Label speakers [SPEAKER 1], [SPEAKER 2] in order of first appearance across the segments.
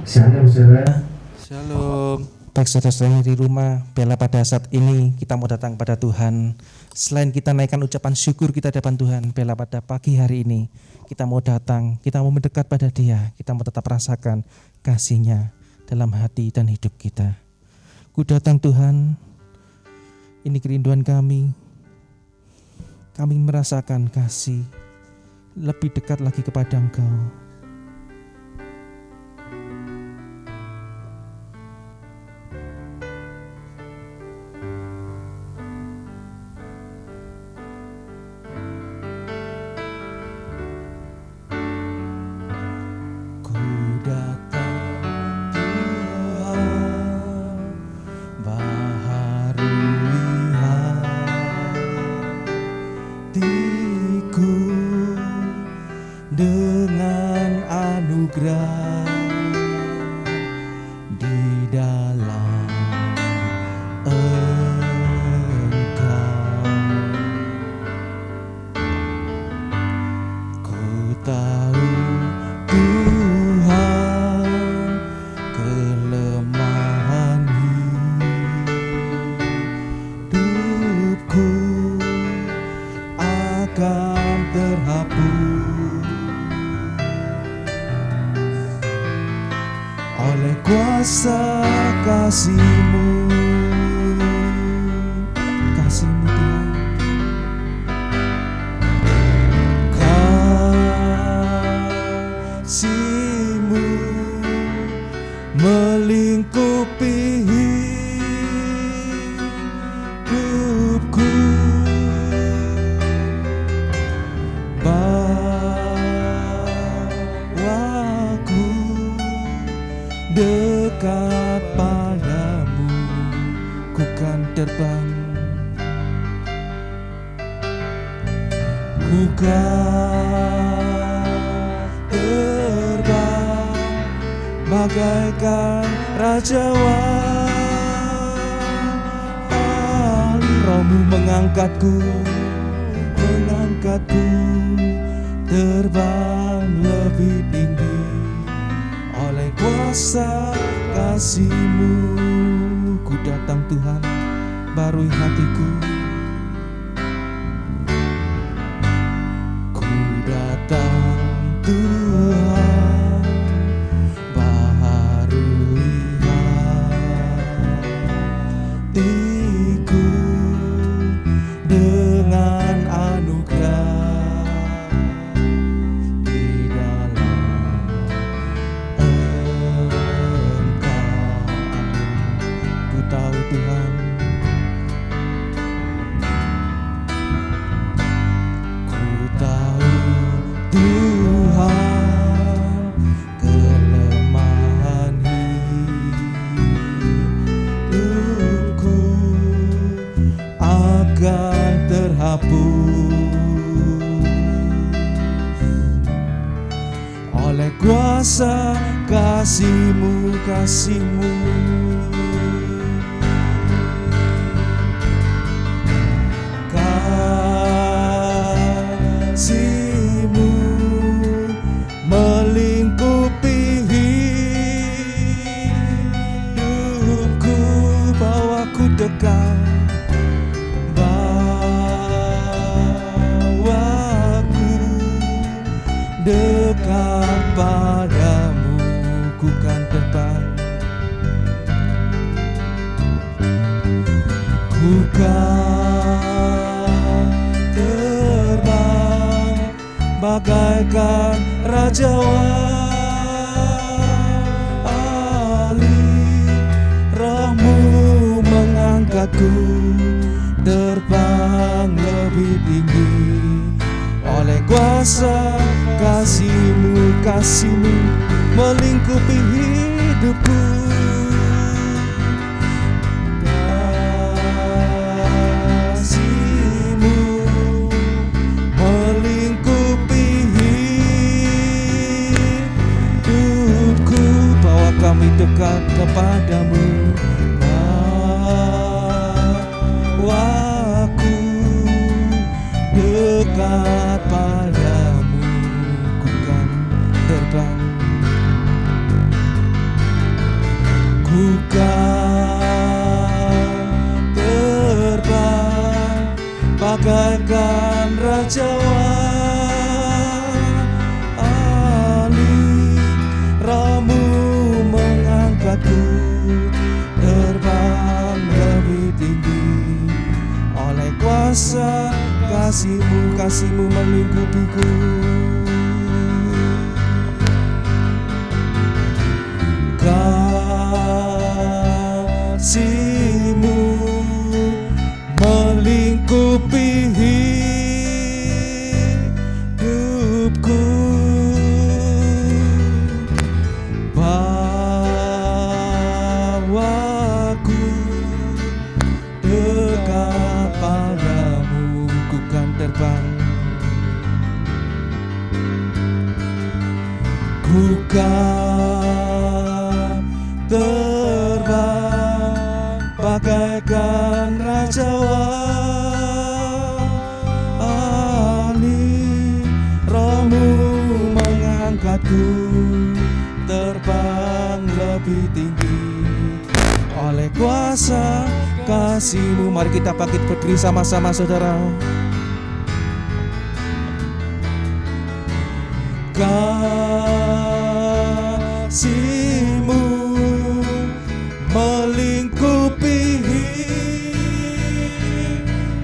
[SPEAKER 1] Shalom saudara.
[SPEAKER 2] Shalom. Baik saudara-saudara di rumah, bila pada saat ini kita mau datang pada Tuhan, selain kita naikkan ucapan syukur kita depan Tuhan, bila pada pagi hari ini kita mau datang, kita mau mendekat pada Dia, kita mau tetap rasakan kasih-Nya dalam hati dan hidup kita. Ku datang Tuhan, ini kerinduan kami merasakan kasih lebih dekat lagi kepada Engkau. Dengan anugerah di dalam Engkau, ku tahu Tuhan kelemahan hidupku akan terhapus oleh kuasa kasih-Mu, kasih-Mu Tuhan. Kasih-Mu melingkupi hidupku, bawaku dekat padamu, ku kan terbang, ku kan terbang bagaikan raja wali. Roh-Mu mengangkatku terbang lebih tinggi oleh kuasa kasih-Mu. Ku datang Tuhan, barui hatiku. Ku datang Tuhan, barui hatiku dengan anugerah di dalam Engkau. Ku tahu Tuhan, ku tahu Tuhan kelemahan hidupku akan terhapus oleh kuasa kasih-Mu, kasih-Mu. Kasih-Mu melingkupi hidupku, bawaku dekat, bawaku dekat padamu, ku kan terbang, ku kan terbang bagaikan raja wali. Roh-Mu mengangkatku terbang lebih tinggi oleh kuasa kasih-Mu, kasih-Mu melingkupi hidupku. Kasih-Mu melingkupi hidupku, bawa kami dekat kepadamu, bawaku dekat padamu, ku kan terbang kasih-Mu, kasih-Mu melingkupiku. Kasih-Mu melingkupi hidupku, bawaku dekat padamu, ku kan terbang, ku kan terbang bagaikan raja wali. Roh-Mu mengangkatku terbang lebih tinggi oleh kuasa kasih-Mu. Mari kita bangkit berdiri sama-sama, saudara. Kasih-Mu melingkupi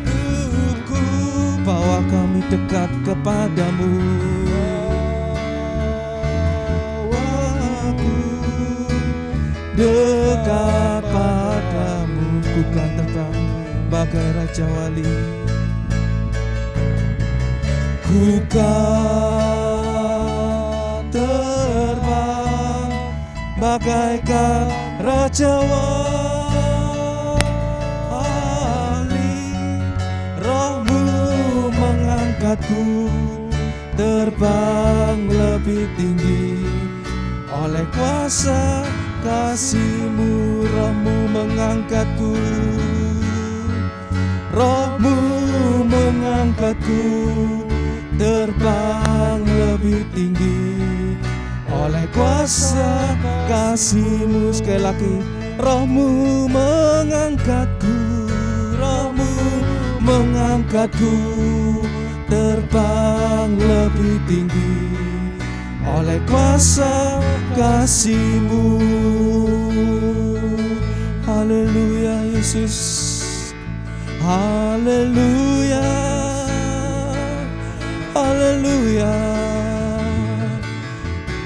[SPEAKER 2] hidupku, bawa kami dekat kepadamu. Bawaku dekat padamu, ku kan terbang bagai raja wali. Ku kan terbang bagaikan raja wali. Roh-Mu mengangkatku terbang lebih tinggi oleh kuasa kasih-Mu. Roh-Mu mengangkatku, Roh-Mu mengangkatku terbang lebih tinggi oleh kuasa kasih-Mu. Sekali lagi, Roh-Mu mengangkatku, Roh-Mu mengangkatku terbang lebih tinggi oleh kuasa kasih-Mu. Haleluya Yesus, haleluya, haleluya.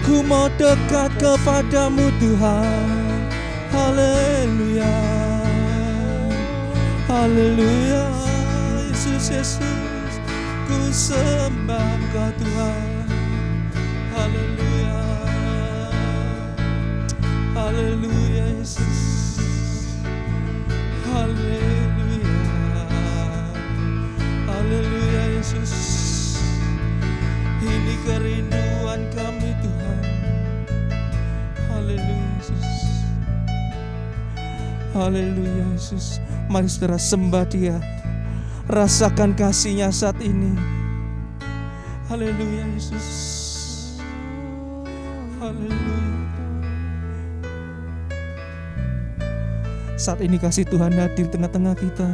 [SPEAKER 2] Ku mau dekat kepadamu Tuhan. Haleluya, haleluya. Yesus, Yesus, ku sembah Engkau Tuhan. Haleluya, haleluya Yesus, haleluya, haleluya Yesus. Ini kerinduan kami Tuhan. Haleluya Yesus, haleluya Yesus. Mari saudara sembah Dia, rasakan kasih-Nya saat ini. Haleluya Yesus, haleluya. Saat ini kasih Tuhan hadir tengah-tengah kita.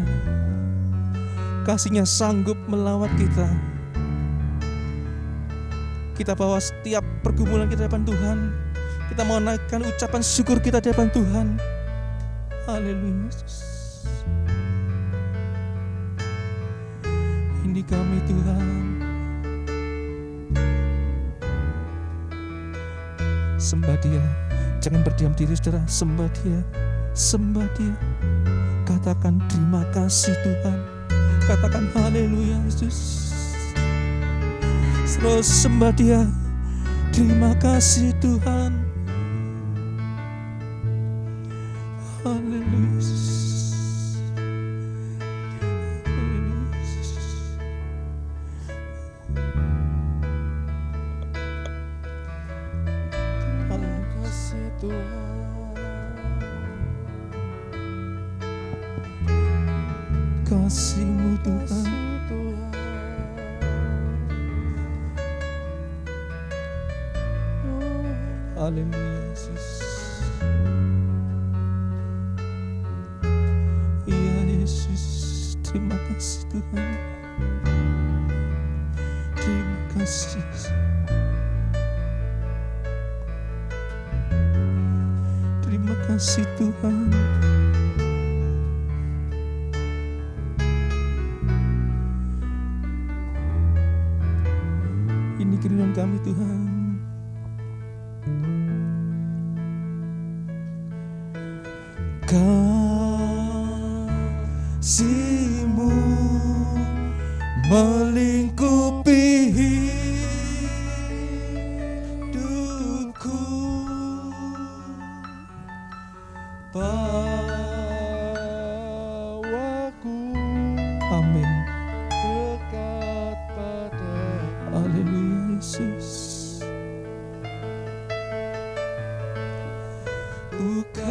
[SPEAKER 2] Kasih-Nya sanggup melawat kita. Kita bawa setiap pergumulan kita di hadapan Tuhan. Kita mau naikkan ucapan syukur kita di hadapan Tuhan. Haleluya Yesus. Ini kami Tuhan. Sembah Dia. Jangan berdiam diri saudara. Sembah Dia. Sembah Dia. Katakan terima kasih Tuhan. Katakan haleluya Yesus. Terus sembah Dia. Terima kasih Tuhan. Haleluya Yesus. Haleluya Yesus. Haleluya kasih Tuhan. Kasih-Mu Tuhan. Haleluya Yesus. Iya Yesus, terima kasih Tuhan. Terima kasih. Terima kasih Tuhan. kerinduan kami Tuhan. Kasih-Mu melingkupi hidupku, bawaku, amin, dekat pada, haleluya Yesus. Bukan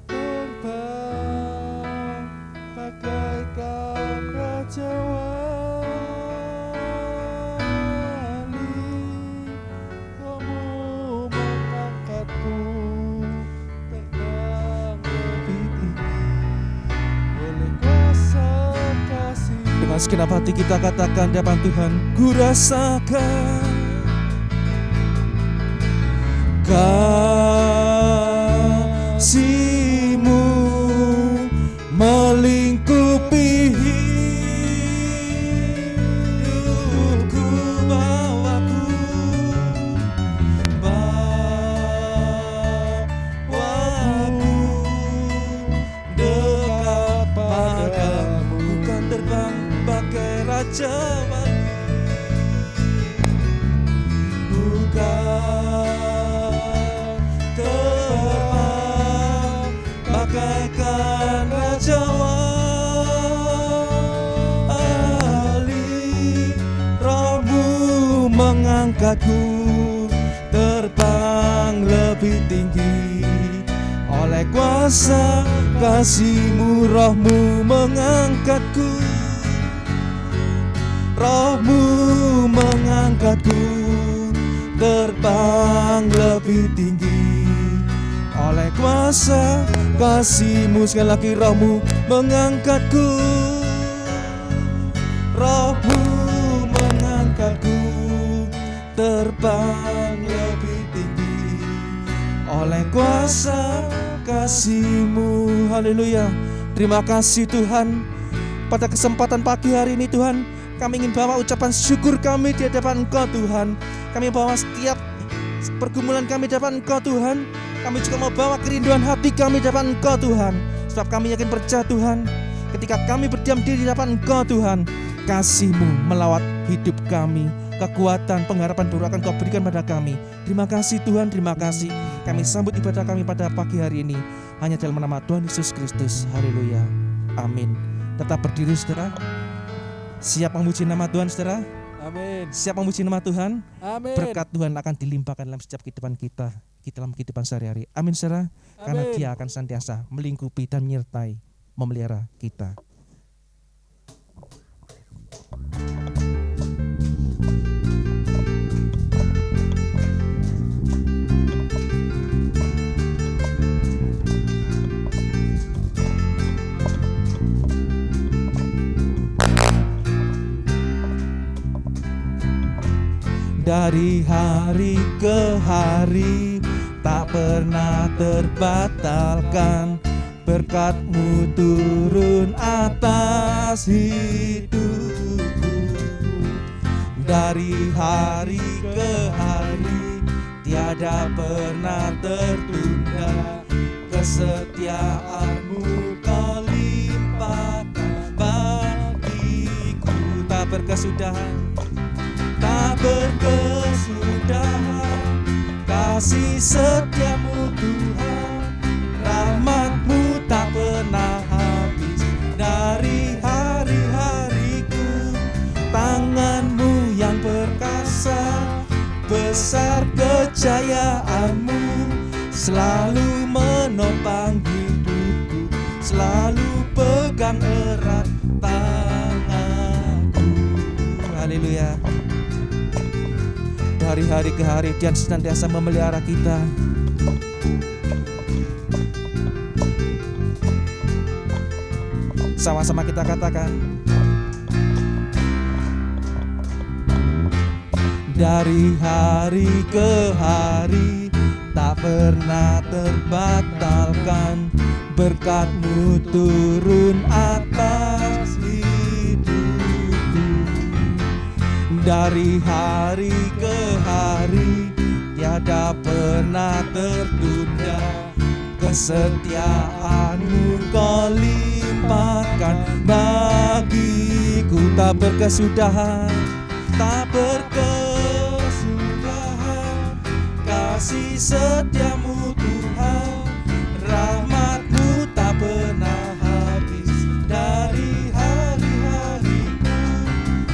[SPEAKER 2] terbang bagaikan raja wali, Kamu mengangkatku terbang lebih tinggi oleh kuasa kasih. Dengan segenap hati kita katakan di hadapan Tuhan, ku rasakan kasih-Mu melingkupi hidupku, bawaku, dekat padamu. Bukan terbang bagai raja wali, bukan terbang bagaikan raja wali, Roh-Mu mengangkatku terbang lebih tinggi oleh kuasa kasih-Mu. Roh-Mu mengangkatku, Roh-Mu mengangkatku terbang lebih tinggi oleh kuasa kasih-Mu. Sekali lagi, Roh-Mu mengangkatku, Roh-Mu mengangkatku terbang lebih tinggi oleh kuasa kasih-Mu. Haleluya. Terima kasih Tuhan. Pada kesempatan pagi hari ini Tuhan, kami ingin bawa ucapan syukur kami di hadapan Engkau Tuhan. Kami bawa setiap pergumulan kami di hadapan Engkau Tuhan. Kami juga mau bawa kerinduan hati kami di hadapan Engkau Tuhan. Sebab kami yakin percaya Tuhan, ketika kami berdiam diri di hadapan Engkau Tuhan, kasih-Mu melawat hidup kami. Kekuatan, pengharapan baru akan Kau berikan pada kami. Terima kasih Tuhan, terima kasih. Kami sambut ibadah kami pada pagi hari ini hanya dalam nama Tuhan Yesus Kristus. Haleluya, amin. Tetap berdiri saudara. Siap memuji nama Tuhan saudara? Amin. Siap memuji nama Tuhan? Amin. Berkat Tuhan akan dilimpahkan dalam setiap kehidupan kita, dalam kehidupan sehari-hari. Amin saudara. Amin. Karena Dia akan senantiasa melingkupi dan menyertai, memelihara kita. Dari hari ke hari tak pernah terbatalkan, berkat-Mu turun atas hidupku. Dari hari ke hari tiada pernah tertunda, kesetiaan-Mu Kau limpahkan bagiku. Tak berkesudahan, tak berkesudahan kasih setia-Mu Tuhan, rahmat-Mu tak pernah habis dari hari-hariku. Tangan-Mu yang perkasa, besar kejayaan-Mu, selalu menopang hidupku, selalu pegang erat tanganku. Haleluya. Dari hari ke hari Dia senantiasa memelihara kita. Sama-sama kita katakan, dari hari ke hari tak pernah terbatalkan, berkat-Mu turun atas hidupku. dari hari ke hari, tiada pernah tertunda. Kesetiaan-Mu Kau limpahkan bagiku, tak berkesudahan, tak berkesudahan. Kasih setia-Mu Tuhan, rahmat-Mu tak pernah habis. Dari hari-hariku,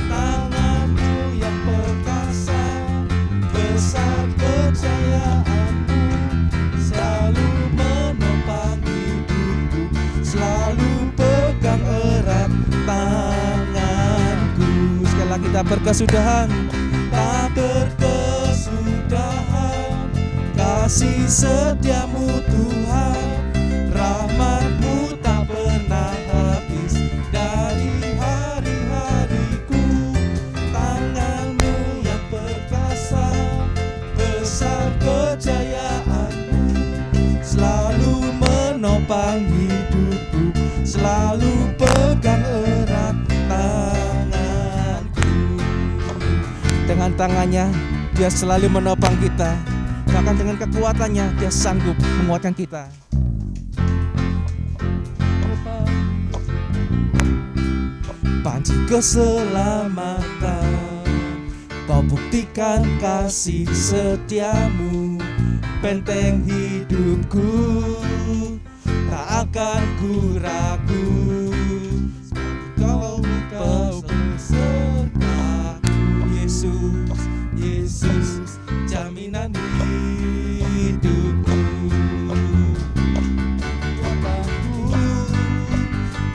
[SPEAKER 2] tangan-Mu yang perkasa, besar kejayaan-Mu selalu menopang hidupku, selalu pegang erat tanganku. Sekali lagi, tak berkesudahan, tak berkesudahan. Kasih setia-Mu Tuhan, rahmat-Mu tak pernah habis. Dari hari-hariku, tangan-Mu yang perkasa, besar kejayaan-Mu selalu menopang hidupku, selalu pegang erat tanganku. Dengan tangannya Dia selalu menopang kita, bahkan dengan kekuatannya Dia sanggup menguatkan kita. Panci keselamatan, Kau buktikan kasih setia-Mu, benteng hidupku, tak akan ku ragu. Kau besertaku, Yesus, Yesus, jaminan hidupku.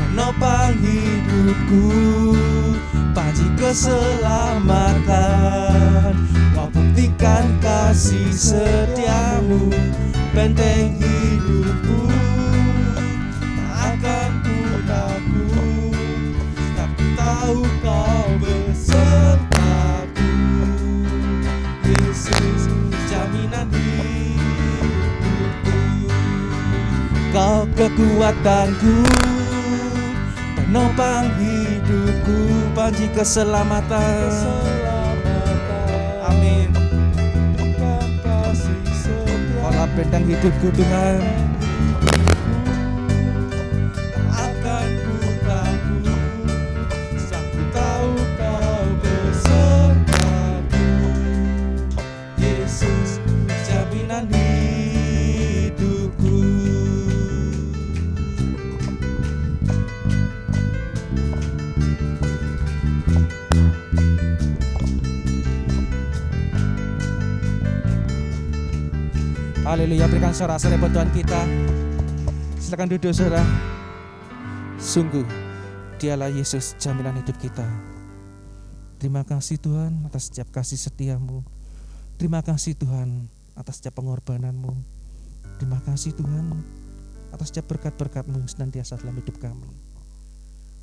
[SPEAKER 2] Menopang hidupku, panci keselamatan, Kau buktikan kasih setia-Mu, benteng hidupku, tak akan ku ragu. Tapi tahu Kau besertaku, Yesus, jaminan hidupku. Kau kekuatanku, penopang hidupku, panci keselamatan. Amin. Kaulah benteng hidupku Tuhan, akan ku ragu, aku tahu Kau besertaku, Yesus, jaminan hidupku. Haleluya, berikan sorak-sorai buat Tuhan kita. Silakan duduk saudara. Sungguh Dialah Yesus, jaminan hidup kita. Terima kasih Tuhan atas setiap kasih setia-Mu. Terima kasih Tuhan atas setiap pengorbanan-Mu. Terima kasih Tuhan atas setiap berkat-berkat-Mu senantiasa dalam hidup kami.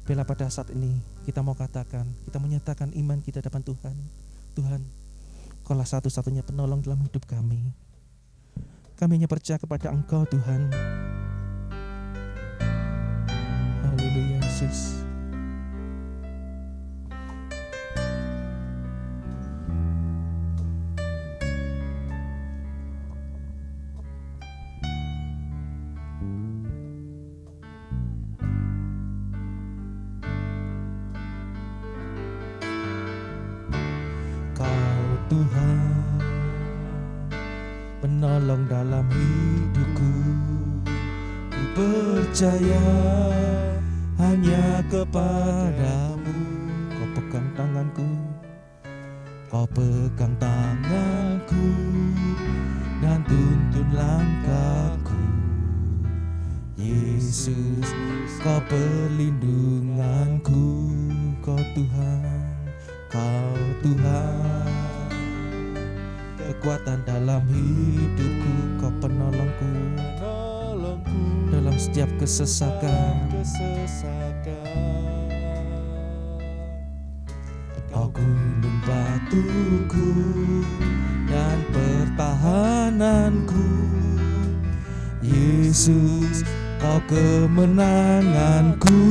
[SPEAKER 2] Bila pada saat ini kita mau katakan, kita menyatakan iman kita depan Tuhan. Tuhan, Kaulah satu-satunya penolong dalam hidup kami. Kami hanya percaya kepada Engkau Tuhan. Haleluya Yesus. Kau Tuhan, penolong dalam hidupku. Ku percaya hanya kepadamu. Kau pegang tanganku, Kau pegang tanganku, dan tuntun langkahku. Yesus, Kau perlindunganku. Kau Tuhan, Kau Tuhan, kekuatan dalam hidupku. Kau penolongku dalam setiap kesesakan. Kau gunung batuku dan pertahananku. Yesus, Kau kemenanganku.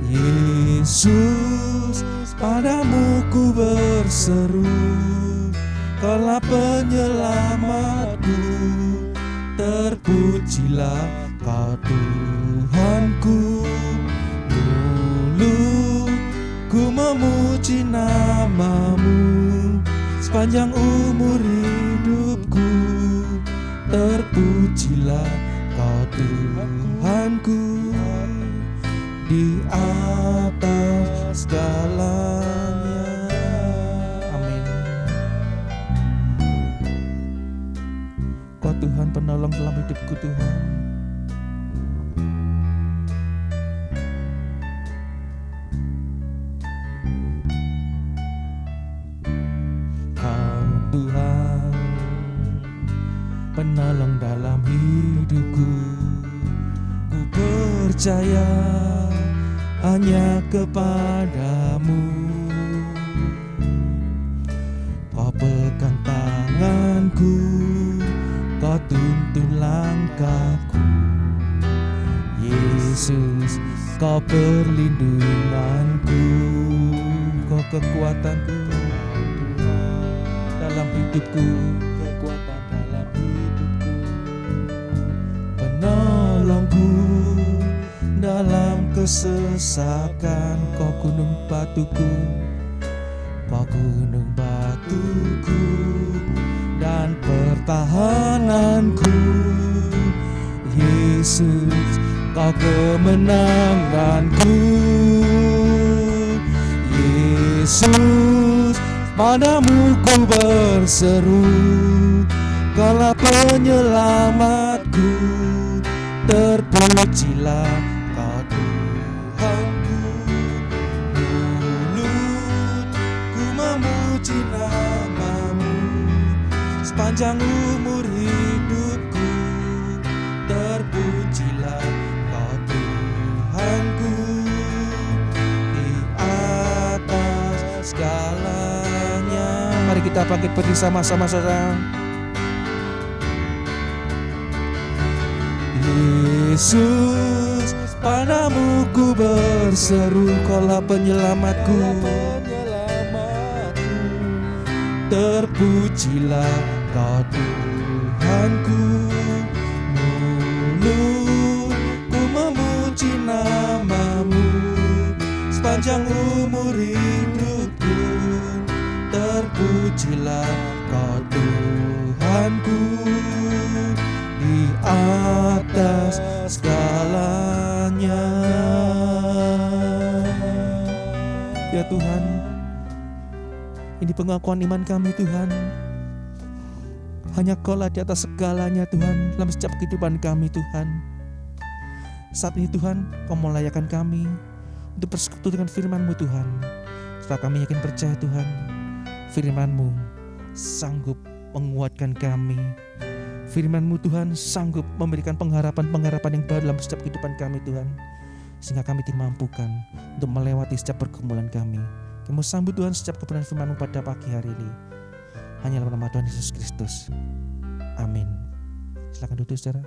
[SPEAKER 2] Yesus, padamu ku berseru, Kaulah penyelamatku. Terpujilah Kau Tuhanku, mulutku memuji namamu sepanjang umur hidupku. Terpujilah Kau Tuhanku di atas segalanya. Amin. Kau Tuhan penolong dalam hidupku Tuhan. Kau Tuhan penolong dalam hidupku. Ku percaya hanya kepadamu. Kau pegang tanganku, Kau tuntun langkahku. Yesus, Kau perlindunganku, Kau kekuatanku dalam hidupku, kekuatan dalam hidupku, penolongku dalam kesesakan. Kau gunung batuku, Kau gunung batuku dan pertahananku. Yesus, Kau kemenanganku. Yesus, padamu ku berseru, Kaulah penyelamatku. Terpujilah Kau Tuhanku, mulutku memuji namamu sepanjang umur hidupku. Terpujilah Kau Tuhanku di atas segalanya. Mari kita bangkit bersama-sama saudara. Yesus, padamu ku berseru, Kaulah penyelamatku. Terpujilah Kau Tuhanku, mulutku memuji namamu sepanjang umur hidupku. Terpujilah Kau Tuhanku di atas segalanya. Ya Tuhan, ini pengakuan iman kami Tuhan. Hanya Kaulah di atas segalanya Tuhan, dalam setiap kehidupan kami Tuhan. Saat ini Tuhan, Kau melayakan kami untuk bersekutu dengan firman-Mu Tuhan. Setelah kami yakin percaya Tuhan, firman-Mu sanggup menguatkan kami. Firman-Mu Tuhan sanggup memberikan pengharapan-pengharapan yang baru dalam setiap kehidupan kami Tuhan, sehingga kami dimampukan untuk melewati setiap pergumulan kami. Kami sambut Tuhan setiap kebenaran firman-Mu pada pagi hari ini. Hanya dalam nama Tuhan Yesus Kristus. Amin. Silakan duduk saudara.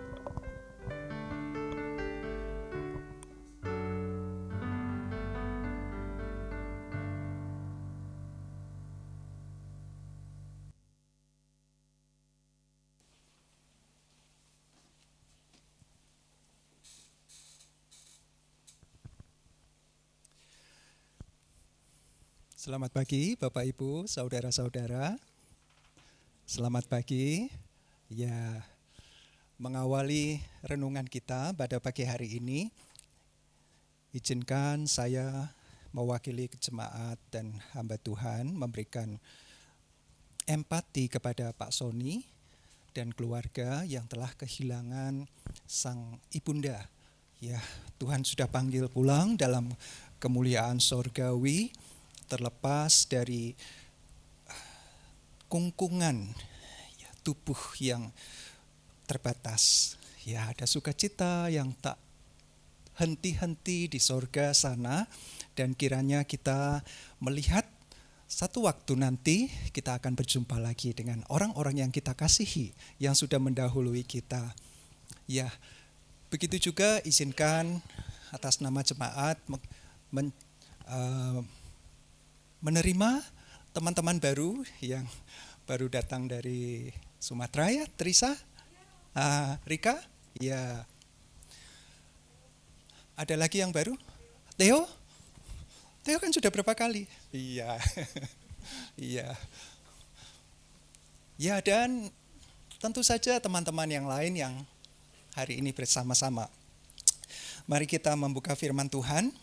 [SPEAKER 1] Selamat pagi Bapak Ibu, saudara-saudara. Selamat pagi. Ya, mengawali renungan kita pada pagi hari ini, izinkan saya mewakili jemaat dan hamba Tuhan memberikan empati kepada Pak Sony dan keluarga yang telah kehilangan sang ibunda. Ya, Tuhan sudah panggil pulang dalam kemuliaan sorgawi, terlepas dari kungkungan ya, tubuh yang terbatas. Ya, ada sukacita yang tak henti-henti di sorga sana, dan kiranya kita melihat satu waktu nanti kita akan berjumpa lagi dengan orang-orang yang kita kasihi, yang sudah mendahului kita. Ya, begitu juga izinkan atas nama jemaat menerima teman-teman baru yang baru datang dari Sumatera ya, Trisa, Rika, ya. Ada lagi yang baru? Theo? Theo kan sudah berapa kali? Iya. Iya. Ya, dan tentu saja teman-teman yang lain yang hari ini bersama-sama. Mari kita membuka firman Tuhan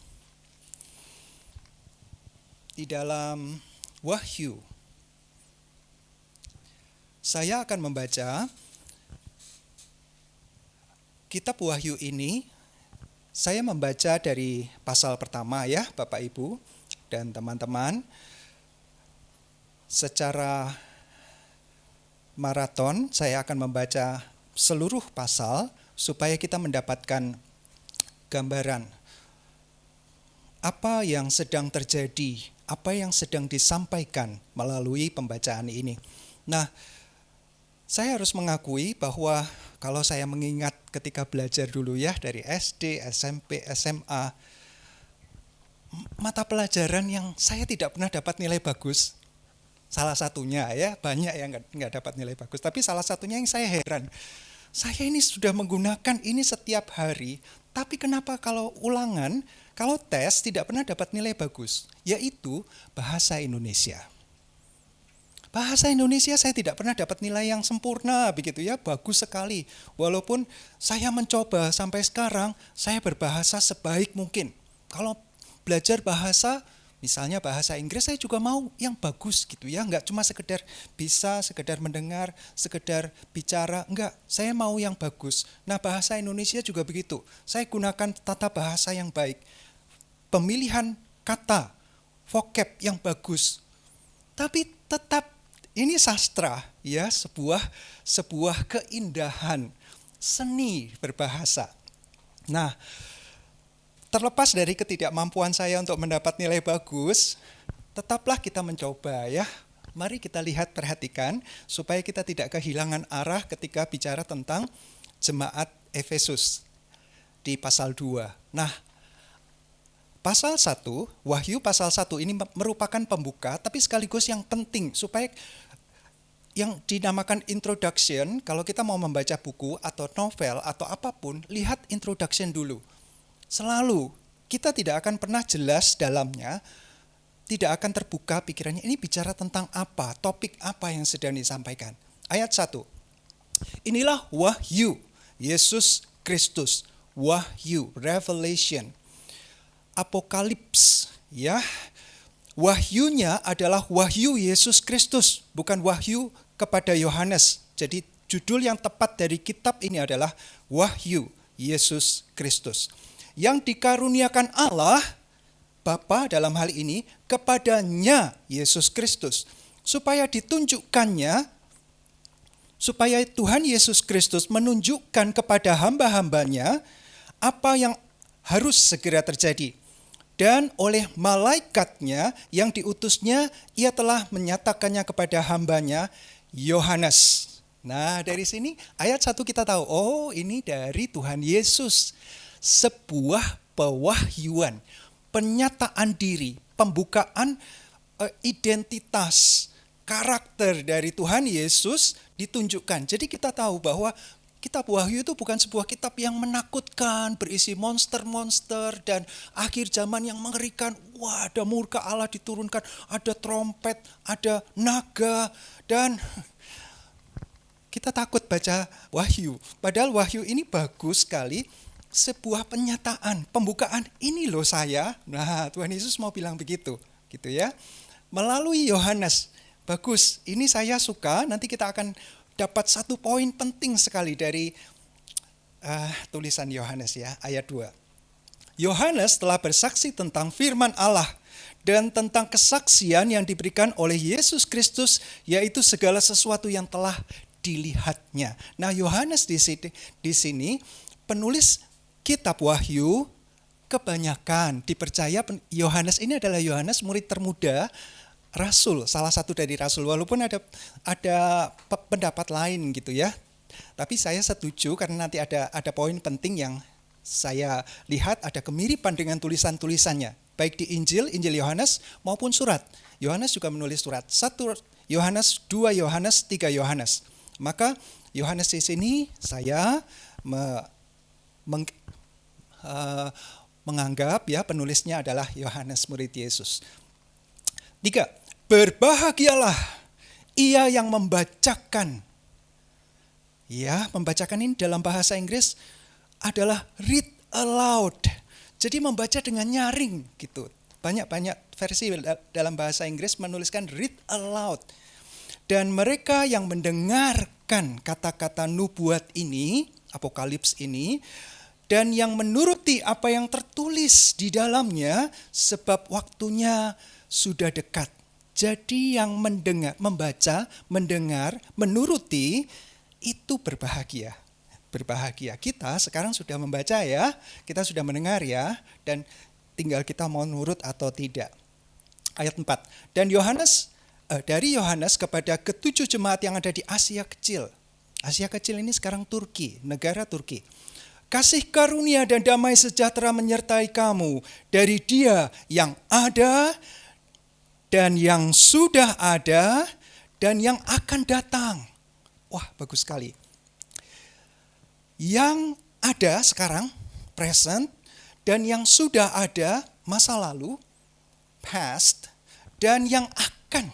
[SPEAKER 1] di dalam Wahyu. Saya akan membaca kitab Wahyu ini. Saya membaca dari pasal pertama ya, Bapak Ibu dan teman-teman. Secara maraton saya akan membaca seluruh pasal supaya kita mendapatkan gambaran apa yang sedang terjadi, apa yang sedang disampaikan melalui pembacaan ini. Nah, saya harus mengakui bahwa kalau saya mengingat ketika belajar dulu ya dari SD, SMP, SMA, mata pelajaran yang saya tidak pernah dapat nilai bagus. Salah satunya ya, banyak yang nggak dapat nilai bagus. Tapi salah satunya yang saya heran, saya ini sudah menggunakan ini setiap hari, tapi kenapa kalau ulangan, kalau tes tidak pernah dapat nilai bagus, yaitu bahasa Indonesia. Bahasa Indonesia saya tidak pernah dapat nilai yang sempurna begitu ya, bagus sekali. Walaupun saya mencoba sampai sekarang, saya berbahasa sebaik mungkin. Kalau belajar bahasa, misalnya bahasa Inggris, saya juga mau yang bagus gitu ya, enggak cuma sekedar bisa, sekedar mendengar, sekedar bicara, enggak, saya mau yang bagus. Nah, bahasa Indonesia juga begitu. Saya gunakan tata bahasa yang baik. Pemilihan kata, vocab yang bagus. Tapi tetap ini sastra ya, sebuah keindahan seni berbahasa. Nah, terlepas dari ketidakmampuan saya untuk mendapat nilai bagus, tetaplah kita mencoba ya. Mari kita lihat, perhatikan supaya kita tidak kehilangan arah ketika bicara tentang jemaat Efesus di pasal 2. Nah, pasal 1, Wahyu pasal 1 ini merupakan pembuka tapi sekaligus yang penting supaya yang dinamakan introduction. Kalau kita mau membaca buku atau novel atau apapun, lihat introduction dulu. Selalu kita tidak akan pernah jelas dalamnya, tidak akan terbuka pikirannya ini bicara tentang apa, topik apa yang sedang disampaikan. Ayat 1. Inilah wahyu Yesus Kristus. Wahyu, revelation, apokalips ya. Wahyunya adalah wahyu Yesus Kristus, bukan wahyu kepada Yohanes. Jadi judul yang tepat dari kitab ini adalah Wahyu Yesus Kristus, yang dikaruniakan Allah Bapa dalam hal ini kepadanya Yesus Kristus, supaya Tuhan Yesus Kristus menunjukkan kepada hamba-hambanya apa yang harus segera terjadi. Dan oleh malaikatnya yang diutusnya, ia telah menyatakannya kepada hambanya Yohanes. Nah, dari sini ayat 1 kita tahu, oh ini dari Tuhan Yesus. Sebuah pewahyuan, penyataan diri, pembukaan identitas, karakter dari Tuhan Yesus ditunjukkan. Jadi kita tahu bahwa kitab Wahyu itu bukan sebuah kitab yang menakutkan, berisi monster-monster dan akhir zaman yang mengerikan. Wah, ada murka Allah diturunkan, ada trompet, ada naga, dan kita takut baca Wahyu. Padahal Wahyu ini bagus sekali, sebuah penyataan, pembukaan, ini loh saya. Nah, Tuhan Yesus mau bilang begitu, gitu ya. Melalui Yohanes, bagus, ini saya suka, nanti kita akan dapat satu poin penting sekali dari tulisan Yohanes ya, ayat 2. Yohanes telah bersaksi tentang firman Allah dan tentang kesaksian yang diberikan oleh Yesus Kristus, yaitu segala sesuatu yang telah dilihatnya. Nah, Yohanes di sini penulis kitab Wahyu kebanyakan dipercaya Yohanes ini adalah Yohanes murid termuda Rasul, salah satu dari Rasul, walaupun ada pendapat lain gitu ya. Tapi saya setuju karena nanti ada poin penting yang saya lihat ada kemiripan dengan tulisan-tulisannya, baik di Injil Yohanes maupun surat. Yohanes juga menulis surat. 1 Yohanes, 2 Yohanes, 3 Yohanes. Maka Yohanes di sini saya menganggap ya penulisnya adalah Yohanes murid Yesus. 3. Berbahagialah ia yang membacakan. Ya, membacakan ini dalam bahasa Inggris adalah read aloud. Jadi membaca dengan nyaring gitu. Banyak versi dalam bahasa Inggris menuliskan read aloud. Dan mereka yang mendengarkan kata-kata nubuat ini, apokalips ini, dan yang menuruti apa yang tertulis di dalamnya, sebab waktunya sudah dekat. Jadi yang membaca, mendengar, menuruti, itu berbahagia. Berbahagia. Kita sekarang sudah membaca ya, kita sudah mendengar ya, dan tinggal kita mau nurut atau tidak. Ayat 4. Dan dari Yohanes kepada ketujuh jemaat yang ada di Asia Kecil. Asia Kecil ini sekarang Turki, negara Turki. Kasih karunia dan damai sejahtera menyertai kamu dari Dia yang ada dan yang sudah ada dan yang akan datang. Wah, bagus sekali. Yang ada sekarang, present, dan yang sudah ada, masa lalu, past, dan yang akan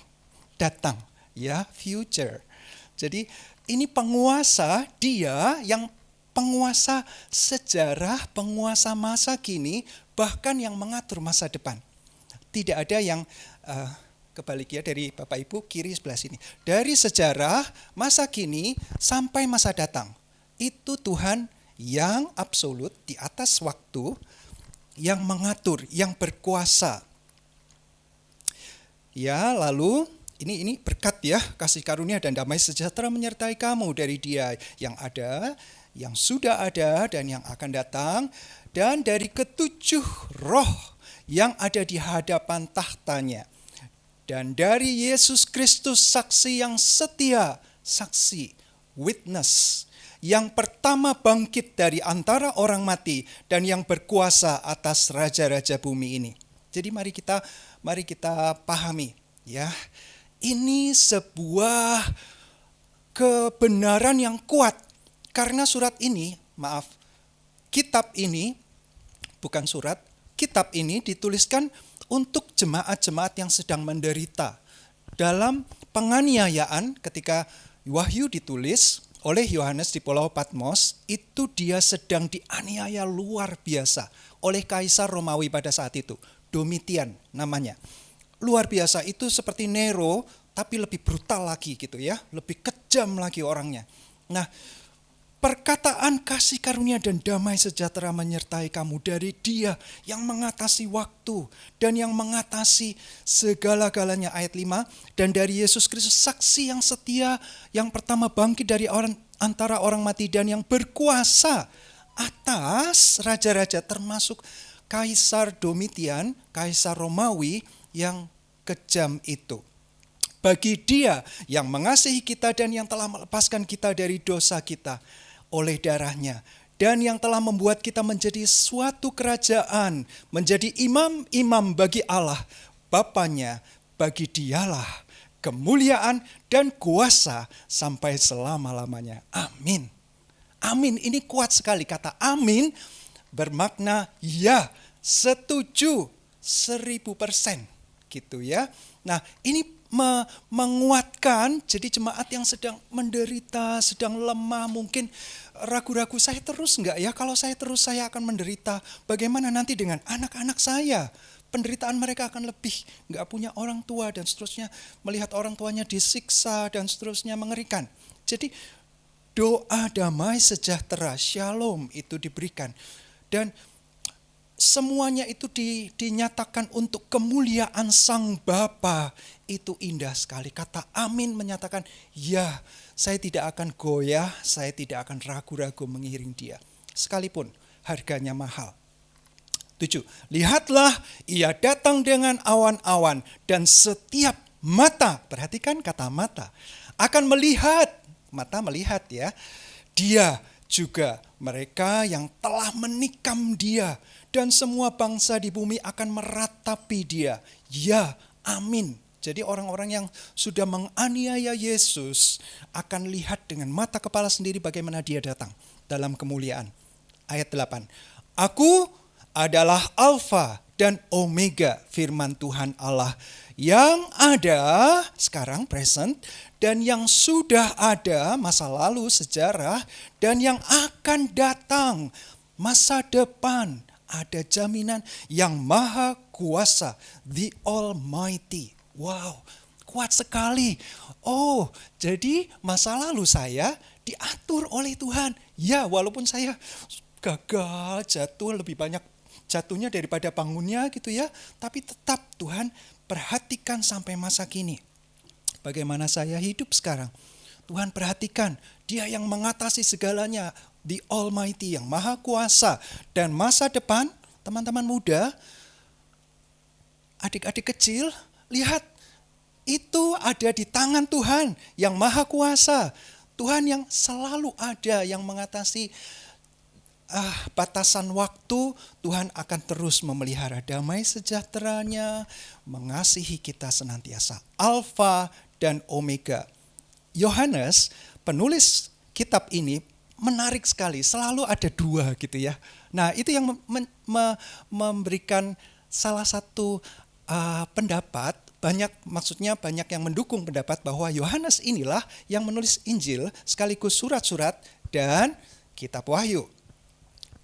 [SPEAKER 1] datang, ya, future. Jadi ini penguasa, Dia yang penguasa sejarah, penguasa masa kini, bahkan yang mengatur masa depan. Tidak ada yang kebalik ya dari Bapak Ibu kiri sebelah sini. Dari sejarah, masa kini, sampai masa datang. Itu Tuhan yang absolut di atas waktu, yang mengatur, yang berkuasa. Ya, lalu ini berkat ya, kasih karunia dan damai sejahtera menyertai kamu dari Dia yang ada, yang sudah ada dan yang akan datang, dan dari ketujuh roh yang ada di hadapan tahtanya. Dan dari Yesus Kristus saksi yang setia, saksi, witness, yang pertama bangkit dari antara orang mati dan yang berkuasa atas raja-raja bumi ini. Jadi mari kita pahami ya. Ini sebuah kebenaran yang kuat karena surat ini, kitab ini bukan surat, kitab ini dituliskan untuk jemaat-jemaat yang sedang menderita. Dalam penganiayaan ketika Wahyu ditulis oleh Yohanes di Pulau Patmos, itu dia sedang dianiaya luar biasa oleh Kaisar Romawi pada saat itu. Domitian namanya. Luar biasa, itu seperti Nero, tapi lebih brutal lagi gitu ya. Lebih kejam lagi orangnya. Nah, perkataan kasih karunia dan damai sejahtera menyertai kamu dari Dia yang mengatasi waktu dan yang mengatasi segala-galanya. Ayat 5, dan dari Yesus Kristus saksi yang setia, yang pertama bangkit dari antara orang mati dan yang berkuasa atas raja-raja termasuk Kaisar Domitian, Kaisar Romawi yang kejam itu. Bagi Dia yang mengasihi kita dan yang telah melepaskan kita dari dosa kita oleh darahnya, dan yang telah membuat kita menjadi suatu kerajaan, menjadi imam-imam bagi Allah Bapanya. Bagi Dialah kemuliaan dan kuasa sampai selama-lamanya. Amin. Amin, ini kuat sekali. Kata amin bermakna ya, setuju 1000%. Gitu ya. Nah, ini menguatkan, jadi jemaat yang sedang menderita, sedang lemah, mungkin ragu-ragu, saya terus enggak ya? Kalau saya terus saya akan menderita. Bagaimana nanti dengan anak-anak saya? Penderitaan mereka akan lebih, enggak punya orang tua dan seterusnya, melihat orang tuanya disiksa dan seterusnya, mengerikan. Jadi doa damai sejahtera, shalom itu diberikan. Dan semuanya itu dinyatakan untuk kemuliaan Sang Bapa. Itu indah sekali. Kata amin menyatakan, ya, saya tidak akan goyah, saya tidak akan ragu-ragu mengiring Dia. Sekalipun harganya mahal. 7. Lihatlah, Ia datang dengan awan-awan dan setiap mata, perhatikan kata mata, akan melihat, mata melihat ya, Dia juga mereka yang telah menikam Dia, dan semua bangsa di bumi akan meratapi Dia. Ya, amin. Jadi orang-orang yang sudah menganiaya Yesus akan lihat dengan mata kepala sendiri bagaimana dia datang dalam kemuliaan. Ayat 8. Aku adalah Alfa dan Omega, firman Tuhan Allah, yang ada sekarang present dan yang sudah ada masa lalu sejarah dan yang akan datang masa depan. Ada jaminan yang maha kuasa, the Almighty. Wow, kuat sekali. Oh, jadi masa lalu saya diatur oleh Tuhan. Ya, walaupun saya gagal, jatuh lebih banyak jatuhnya daripada bangunnya gitu ya. Tapi tetap Tuhan perhatikan sampai masa kini. Bagaimana saya hidup sekarang. Tuhan perhatikan, Dia yang mengatasi segalanya. The Almighty, yang maha kuasa. Dan masa depan, teman-teman muda, adik-adik kecil, lihat, itu ada di tangan Tuhan yang maha kuasa. Tuhan yang selalu ada, yang mengatasi batasan waktu. Tuhan akan terus memelihara damai sejahteranya, mengasihi kita senantiasa. Alfa dan Omega. Yohanes, penulis kitab ini, menarik sekali, selalu ada dua gitu ya. Nah itu yang memberikan salah satu pendapat, maksudnya banyak yang mendukung pendapat bahwa Yohanes inilah yang menulis Injil sekaligus surat-surat dan kitab Wahyu.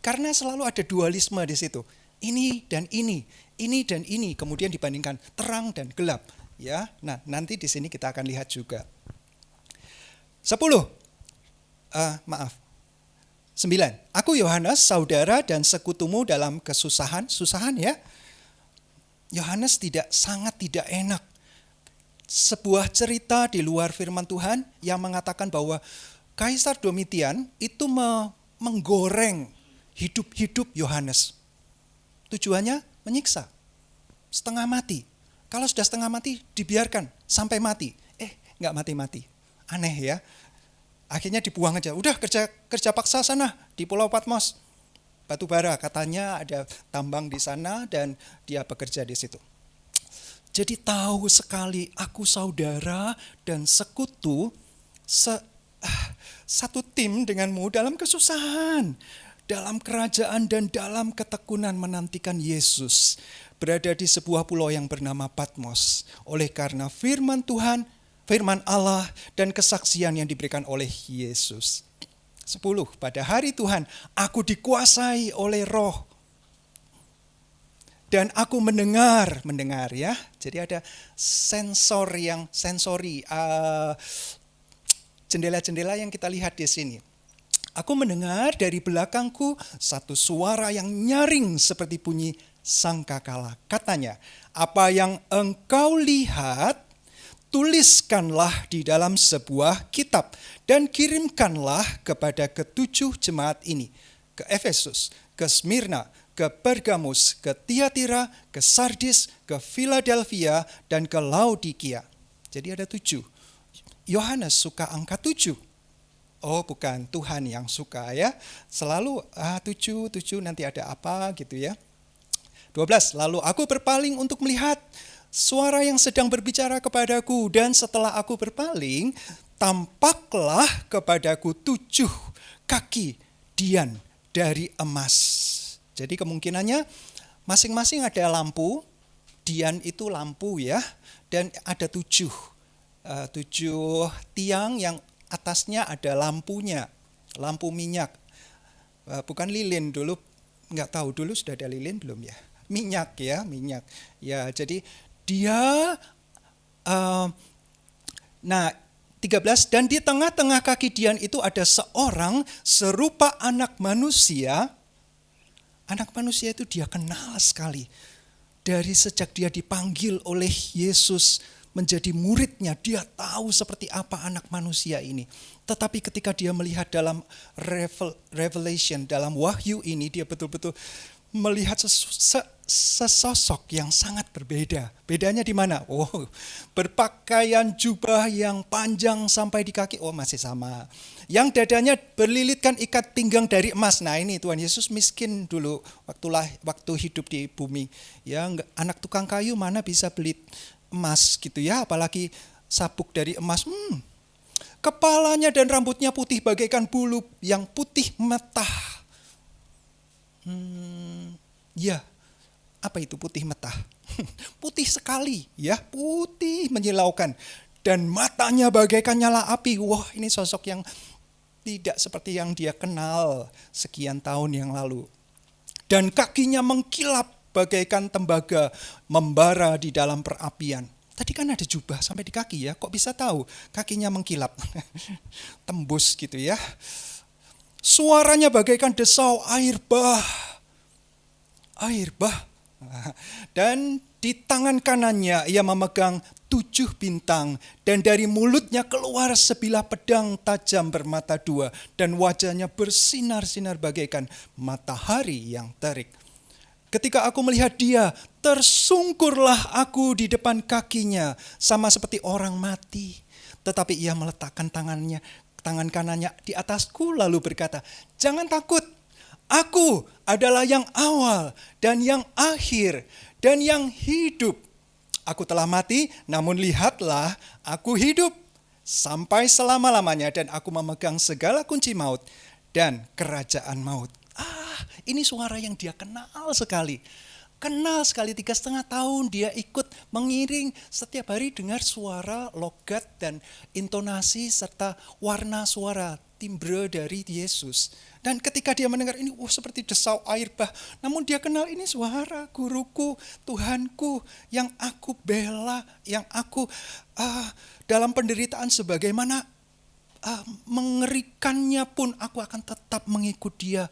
[SPEAKER 1] Karena selalu ada dualisme di situ. Ini dan ini dan ini, kemudian dibandingkan terang dan gelap. Ya, nah nanti di sini kita akan lihat juga. 9. Aku Yohanes, saudara dan sekutumu dalam kesusahan ya. Yohanes sangat tidak enak. Sebuah cerita di luar firman Tuhan yang mengatakan bahwa Kaisar Domitian itu menggoreng hidup Yohanes. Tujuannya menyiksa. Setengah mati. Kalau sudah setengah mati dibiarkan sampai mati. Enggak mati-mati. Aneh ya. Akhirnya dibuang aja. Udah kerja paksa sana di Pulau Patmos. Batu bara, katanya ada tambang di sana dan dia bekerja di situ. Jadi tahu sekali aku saudara dan sekutu satu tim denganmu dalam kesusahan, dalam kerajaan dan dalam ketekunan menantikan Yesus berada di sebuah pulau yang bernama Patmos. Oleh karena firman Tuhan, firman Allah dan kesaksian yang diberikan oleh Yesus. 10. Pada hari Tuhan, aku dikuasai oleh Roh. Dan aku mendengar ya. Jadi ada jendela-jendela yang kita lihat di sini. Aku mendengar dari belakangku satu suara yang nyaring seperti bunyi sangkakala. Katanya, apa yang engkau lihat, tuliskanlah di dalam sebuah kitab dan kirimkanlah kepada ketujuh jemaat ini. Ke Efesus, ke Smyrna, ke Pergamus, ke Tiatira, ke Sardis, ke Philadelphia, dan ke Laodikia. Jadi ada 7. Yohanes suka angka 7. Oh bukan, Tuhan yang suka ya. Selalu 7 nanti ada apa gitu ya. 12. Lalu aku berpaling untuk melihat suara yang sedang berbicara kepadaku, dan setelah aku berpaling, tampaklah kepadaku 7 kaki dian dari emas. Jadi kemungkinannya masing-masing ada lampu, dian itu lampu ya, dan ada 7 tiang yang atasnya ada lampunya, lampu minyak. Bukan lilin dulu, nggak tahu dulu sudah ada lilin belum ya? Minyak. Ya, jadi dia 13, dan di tengah-tengah kaki dian itu ada seorang serupa anak manusia. Anak manusia itu dia kenal sekali. Dari sejak dia dipanggil oleh Yesus menjadi muridnya, dia tahu seperti apa anak manusia ini. Tetapi ketika dia melihat dalam Revelation, dalam wahyu ini, dia betul-betul melihat sesosok yang sangat berbeda. Bedanya di mana? Oh, berpakaian jubah yang panjang sampai di kaki. Oh, masih sama. Yang dadanya berlilitkan ikat pinggang dari emas. Nah, ini Tuhan Yesus miskin dulu waktu hidup di bumi. Ya, anak tukang kayu mana bisa beli emas gitu ya, apalagi sabuk dari emas. Kepalanya dan rambutnya putih bagaikan bulu yang putih metah. Ya, apa itu putih metah? Putih sekali, ya, putih menyilaukan. Dan matanya bagaikan nyala api. Wah, ini sosok yang tidak seperti yang dia kenal sekian tahun yang lalu. Dan kakinya mengkilap bagaikan tembaga membara di dalam perapian. Tadi kan ada jubah sampai di kaki ya, kok bisa tahu kakinya mengkilap? Tembus gitu ya. Suaranya bagaikan desau air bah. Air bah. Dan di tangan kanannya ia memegang 7 bintang, dan dari mulutnya keluar sebilah pedang tajam bermata 2, dan wajahnya bersinar-sinar bagaikan matahari yang terik. Ketika aku melihat dia, tersungkurlah aku di depan kakinya, sama seperti orang mati. Tetapi ia meletakkan tangan kanannya di atasku lalu berkata, "Jangan takut, aku adalah yang awal dan yang akhir dan yang hidup. Aku telah mati, namun lihatlah, aku hidup sampai selama-lamanya, dan aku memegang segala kunci maut dan kerajaan maut." Ini suara yang dia kenal sekali. Kenal sekali, 3,5 tahun dia ikut mengiring, setiap hari dengar suara, logat dan intonasi serta warna suara, timbre dari Yesus. Dan ketika dia mendengar ini, seperti desau air bah. Namun dia kenal ini suara guruku, Tuhanku yang aku bela, yang aku dalam penderitaan sebagaimana mengerikannya pun aku akan tetap mengikut dia.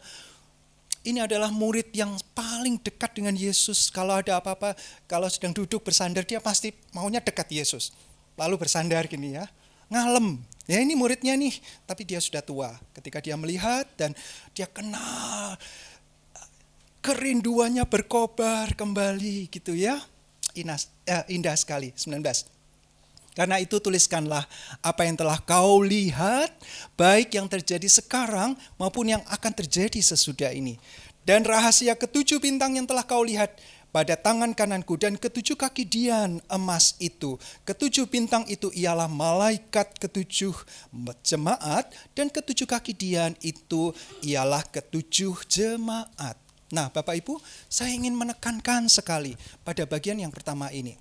[SPEAKER 1] Ini adalah murid yang paling dekat dengan Yesus. Kalau ada apa-apa, kalau sedang duduk bersandar, dia pasti maunya dekat Yesus. Lalu bersandar gini ya, ngalem. Ya ini muridnya nih, tapi dia sudah tua. Ketika dia melihat dan dia kenal, kerinduannya berkobar kembali gitu ya. Indah sekali. 19. Karena itu tuliskanlah apa yang telah kau lihat, baik yang terjadi sekarang maupun yang akan terjadi sesudah ini. Dan rahasia 7 bintang yang telah kau lihat pada tangan kananku dan 7 kaki dian emas itu. 7 bintang itu ialah malaikat 7 jemaat, dan 7 kaki dian itu ialah 7 jemaat. Nah, Bapak Ibu, saya ingin menekankan sekali pada bagian yang pertama ini.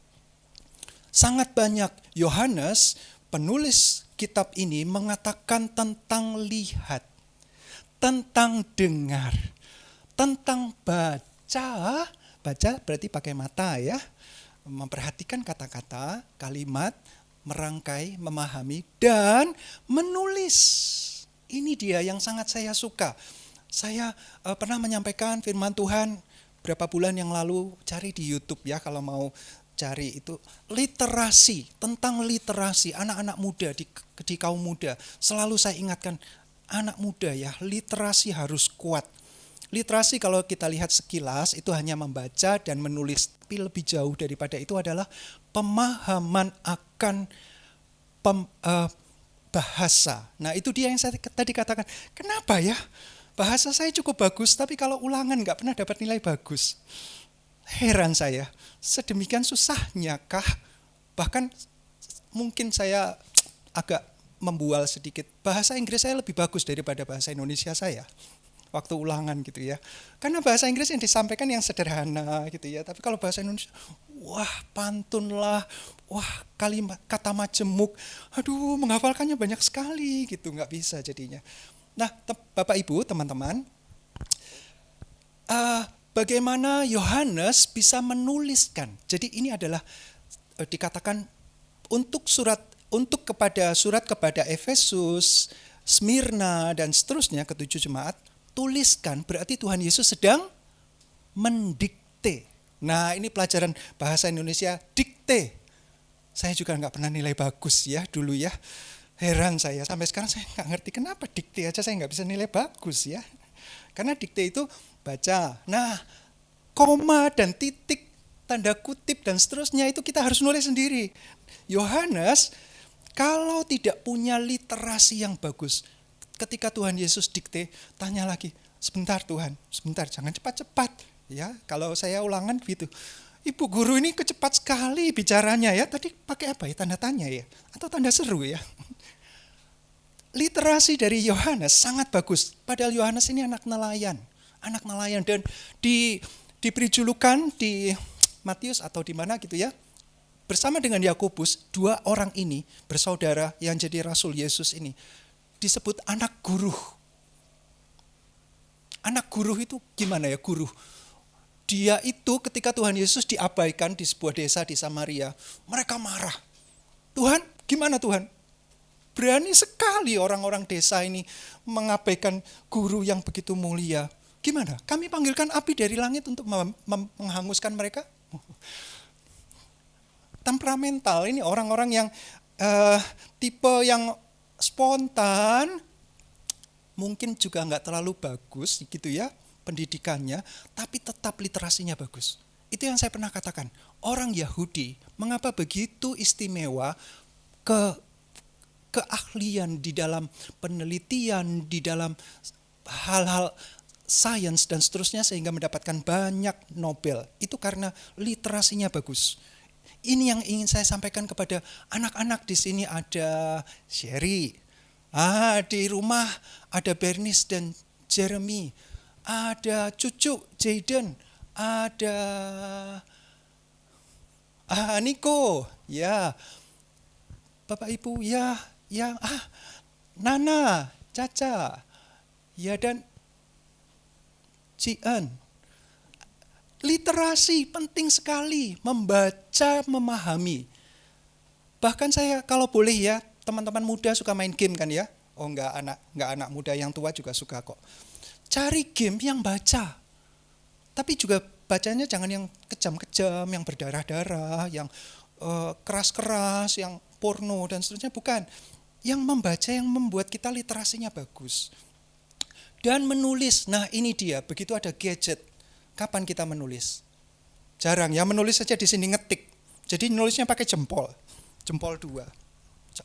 [SPEAKER 1] Sangat banyak Yohanes, penulis kitab ini, mengatakan tentang lihat, tentang dengar, tentang baca. Baca berarti pakai mata ya, memperhatikan kata-kata, kalimat, merangkai, memahami, dan menulis. Ini dia yang sangat saya suka. Saya pernah menyampaikan firman Tuhan berapa bulan yang lalu, cari di YouTube ya kalau mau cari itu, literasi, tentang literasi anak-anak muda di kaum muda. Selalu saya ingatkan anak muda ya, literasi harus kuat. Literasi kalau kita lihat sekilas itu hanya membaca dan menulis, tapi lebih jauh daripada itu adalah pemahaman akan bahasa. Nah itu dia yang saya tadi katakan, kenapa ya bahasa saya cukup bagus tapi kalau ulangan gak pernah dapat nilai bagus. Heran saya, sedemikian susahnya kah? Bahkan mungkin saya agak membual sedikit. Bahasa Inggris saya lebih bagus daripada bahasa Indonesia saya waktu ulangan gitu ya. Karena bahasa Inggris yang disampaikan yang sederhana gitu ya. Tapi kalau bahasa Indonesia, wah pantun lah, wah kalimat kata majemuk, aduh menghafalkannya banyak sekali gitu, nggak bisa jadinya. Nah, Bapak Ibu, teman-teman, bagaimana Yohanes bisa menuliskan? Jadi ini adalah dikatakan untuk surat kepada Efesus, Smyrna dan seterusnya, 7 jemaat, tuliskan berarti Tuhan Yesus sedang mendikte. Nah, ini pelajaran bahasa Indonesia, dikte. Saya juga nggak pernah nilai bagus ya dulu ya. Heran saya, sampai sekarang saya nggak ngerti kenapa dikte aja saya nggak bisa nilai bagus ya. Karena dikte itu baca. Nah, koma dan titik, tanda kutip dan seterusnya itu kita harus nulis sendiri. Yohanes kalau tidak punya literasi yang bagus, ketika Tuhan Yesus dikte, tanya lagi, sebentar Tuhan, sebentar, jangan cepat-cepat. Ya, kalau saya ulangan gitu, Ibu guru ini kecepat sekali bicaranya ya. Tadi pakai apa ya? Tanda tanya ya? Atau tanda seru ya? Literasi dari Yohanes sangat bagus. Padahal Yohanes ini anak nelayan. Dan diberi julukan di Matius atau di mana gitu ya. Bersama dengan Yakobus, dua orang ini bersaudara yang jadi Rasul Yesus ini disebut anak guru. Anak guru itu gimana ya guru? Dia itu ketika Tuhan Yesus diabaikan di sebuah desa di Samaria, mereka marah. Tuhan, gimana Tuhan? Berani sekali orang-orang desa ini mengabaikan guru yang begitu mulia. Gimana? Kami panggilkan api dari langit untuk menghanguskan mereka? Temperamental, ini orang-orang yang tipe yang spontan, mungkin juga nggak terlalu bagus gitu ya pendidikannya, tapi tetap literasinya bagus. Itu yang saya pernah katakan. Orang Yahudi mengapa begitu istimewa keahlian di dalam penelitian, di dalam hal-hal sains dan seterusnya sehingga mendapatkan banyak Nobel. Itu karena literasinya bagus. Ini yang ingin saya sampaikan kepada anak-anak di sini. Ada Sherry, di rumah ada Bernice dan Jeremy, ada cucu Jaden, ada Niko, ya Bapak Ibu, ya Nana, Caca, ya dan Cian. Literasi penting sekali, membaca, memahami. Bahkan saya kalau boleh ya, teman-teman muda suka main game kan ya? Oh enggak anak muda, yang tua juga suka kok. Cari game yang baca. Tapi juga bacanya jangan yang kejam-kejam, yang berdarah-darah, yang keras-keras, yang porno dan seterusnya, bukan. Yang membaca yang membuat kita literasinya bagus. Dan menulis. Nah, ini dia, begitu ada gadget. Kapan kita menulis? Jarang ya, menulis saja di sini ngetik. Jadi nulisnya pakai jempol 2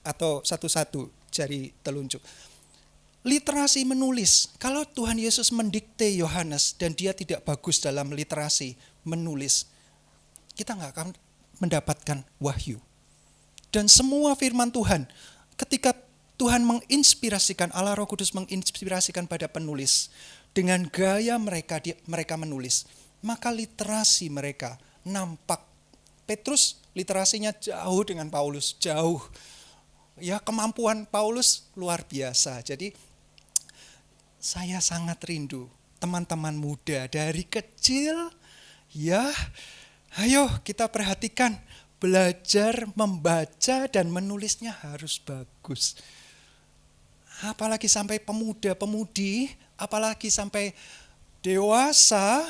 [SPEAKER 1] atau 1 jari telunjuk. Literasi menulis. Kalau Tuhan Yesus mendikte Yohanes dan dia tidak bagus dalam literasi menulis, kita nggak akan mendapatkan wahyu. Dan semua firman Tuhan, ketika Tuhan menginspirasikan, Allah Roh Kudus menginspirasikan pada penulis, dengan gaya mereka menulis, maka literasi mereka nampak. Petrus literasinya jauh dengan Paulus, jauh. Ya, kemampuan Paulus luar biasa. Jadi saya sangat rindu teman-teman muda dari kecil, ya, ayo kita perhatikan, belajar membaca dan menulisnya harus bagus. Apalagi sampai pemuda-pemudi, apalagi sampai dewasa,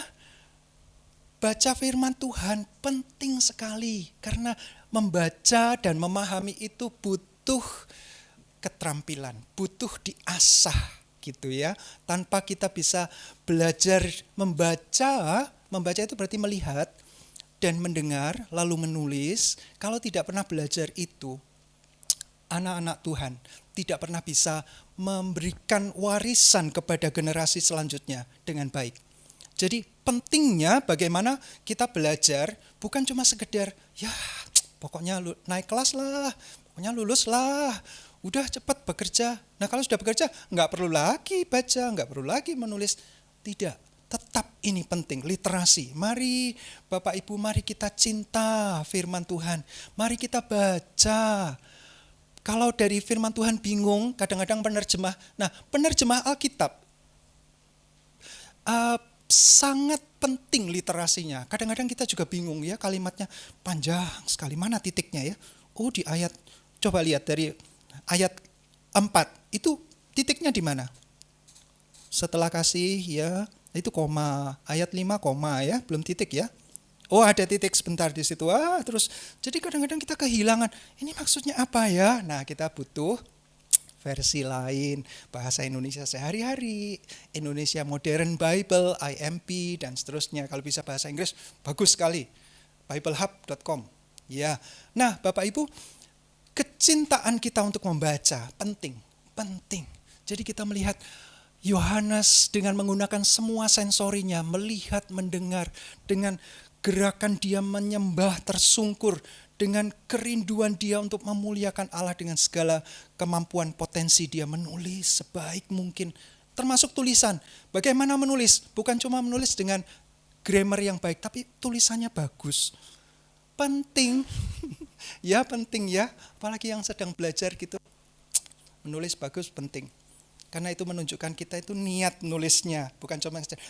[SPEAKER 1] baca firman Tuhan penting sekali. Karena membaca dan memahami itu butuh keterampilan, butuh diasah gitu ya. Tanpa kita bisa belajar membaca itu berarti melihat dan mendengar lalu menulis. Kalau tidak pernah belajar itu, anak-anak Tuhan tidak pernah bisa memberikan warisan kepada generasi selanjutnya dengan baik. Jadi pentingnya bagaimana kita belajar bukan cuma sekedar ya pokoknya naik kelas lah, pokoknya lulus lah, udah cepat bekerja. Nah kalau sudah bekerja nggak perlu lagi baca, nggak perlu lagi menulis. Tidak, tetap ini penting, literasi. Mari Bapak Ibu, mari kita cinta firman Tuhan. Mari kita baca. Kalau dari firman Tuhan bingung, kadang-kadang penerjemah. Nah, penerjemah Alkitab sangat penting literasinya. Kadang-kadang kita juga bingung ya, kalimatnya panjang sekali, mana titiknya ya? Oh, di ayat, coba lihat dari ayat 4, itu titiknya di mana? Setelah kasih ya, itu koma, ayat 5 koma ya, belum titik ya. Oh ada titik sebentar di situ. Terus jadi kadang-kadang kita kehilangan. Ini maksudnya apa ya? Nah kita butuh versi lain, bahasa Indonesia sehari-hari, Indonesia Modern Bible, IMP dan seterusnya. Kalau bisa bahasa Inggris bagus sekali. Biblehub.com. Ya. Nah Bapak Ibu, kecintaan kita untuk membaca penting. Jadi kita melihat Yohanes dengan menggunakan semua sensorinya, melihat, mendengar dengan gerakan dia menyembah tersungkur, dengan kerinduan dia untuk memuliakan Allah dengan segala kemampuan potensi dia menulis sebaik mungkin. Termasuk tulisan. Bagaimana menulis? Bukan cuma menulis dengan grammar yang baik, tapi tulisannya bagus. Penting. Ya penting ya. Apalagi yang sedang belajar gitu. Menulis bagus penting. Karena itu menunjukkan kita itu niat nulisnya. Bukan cuma saya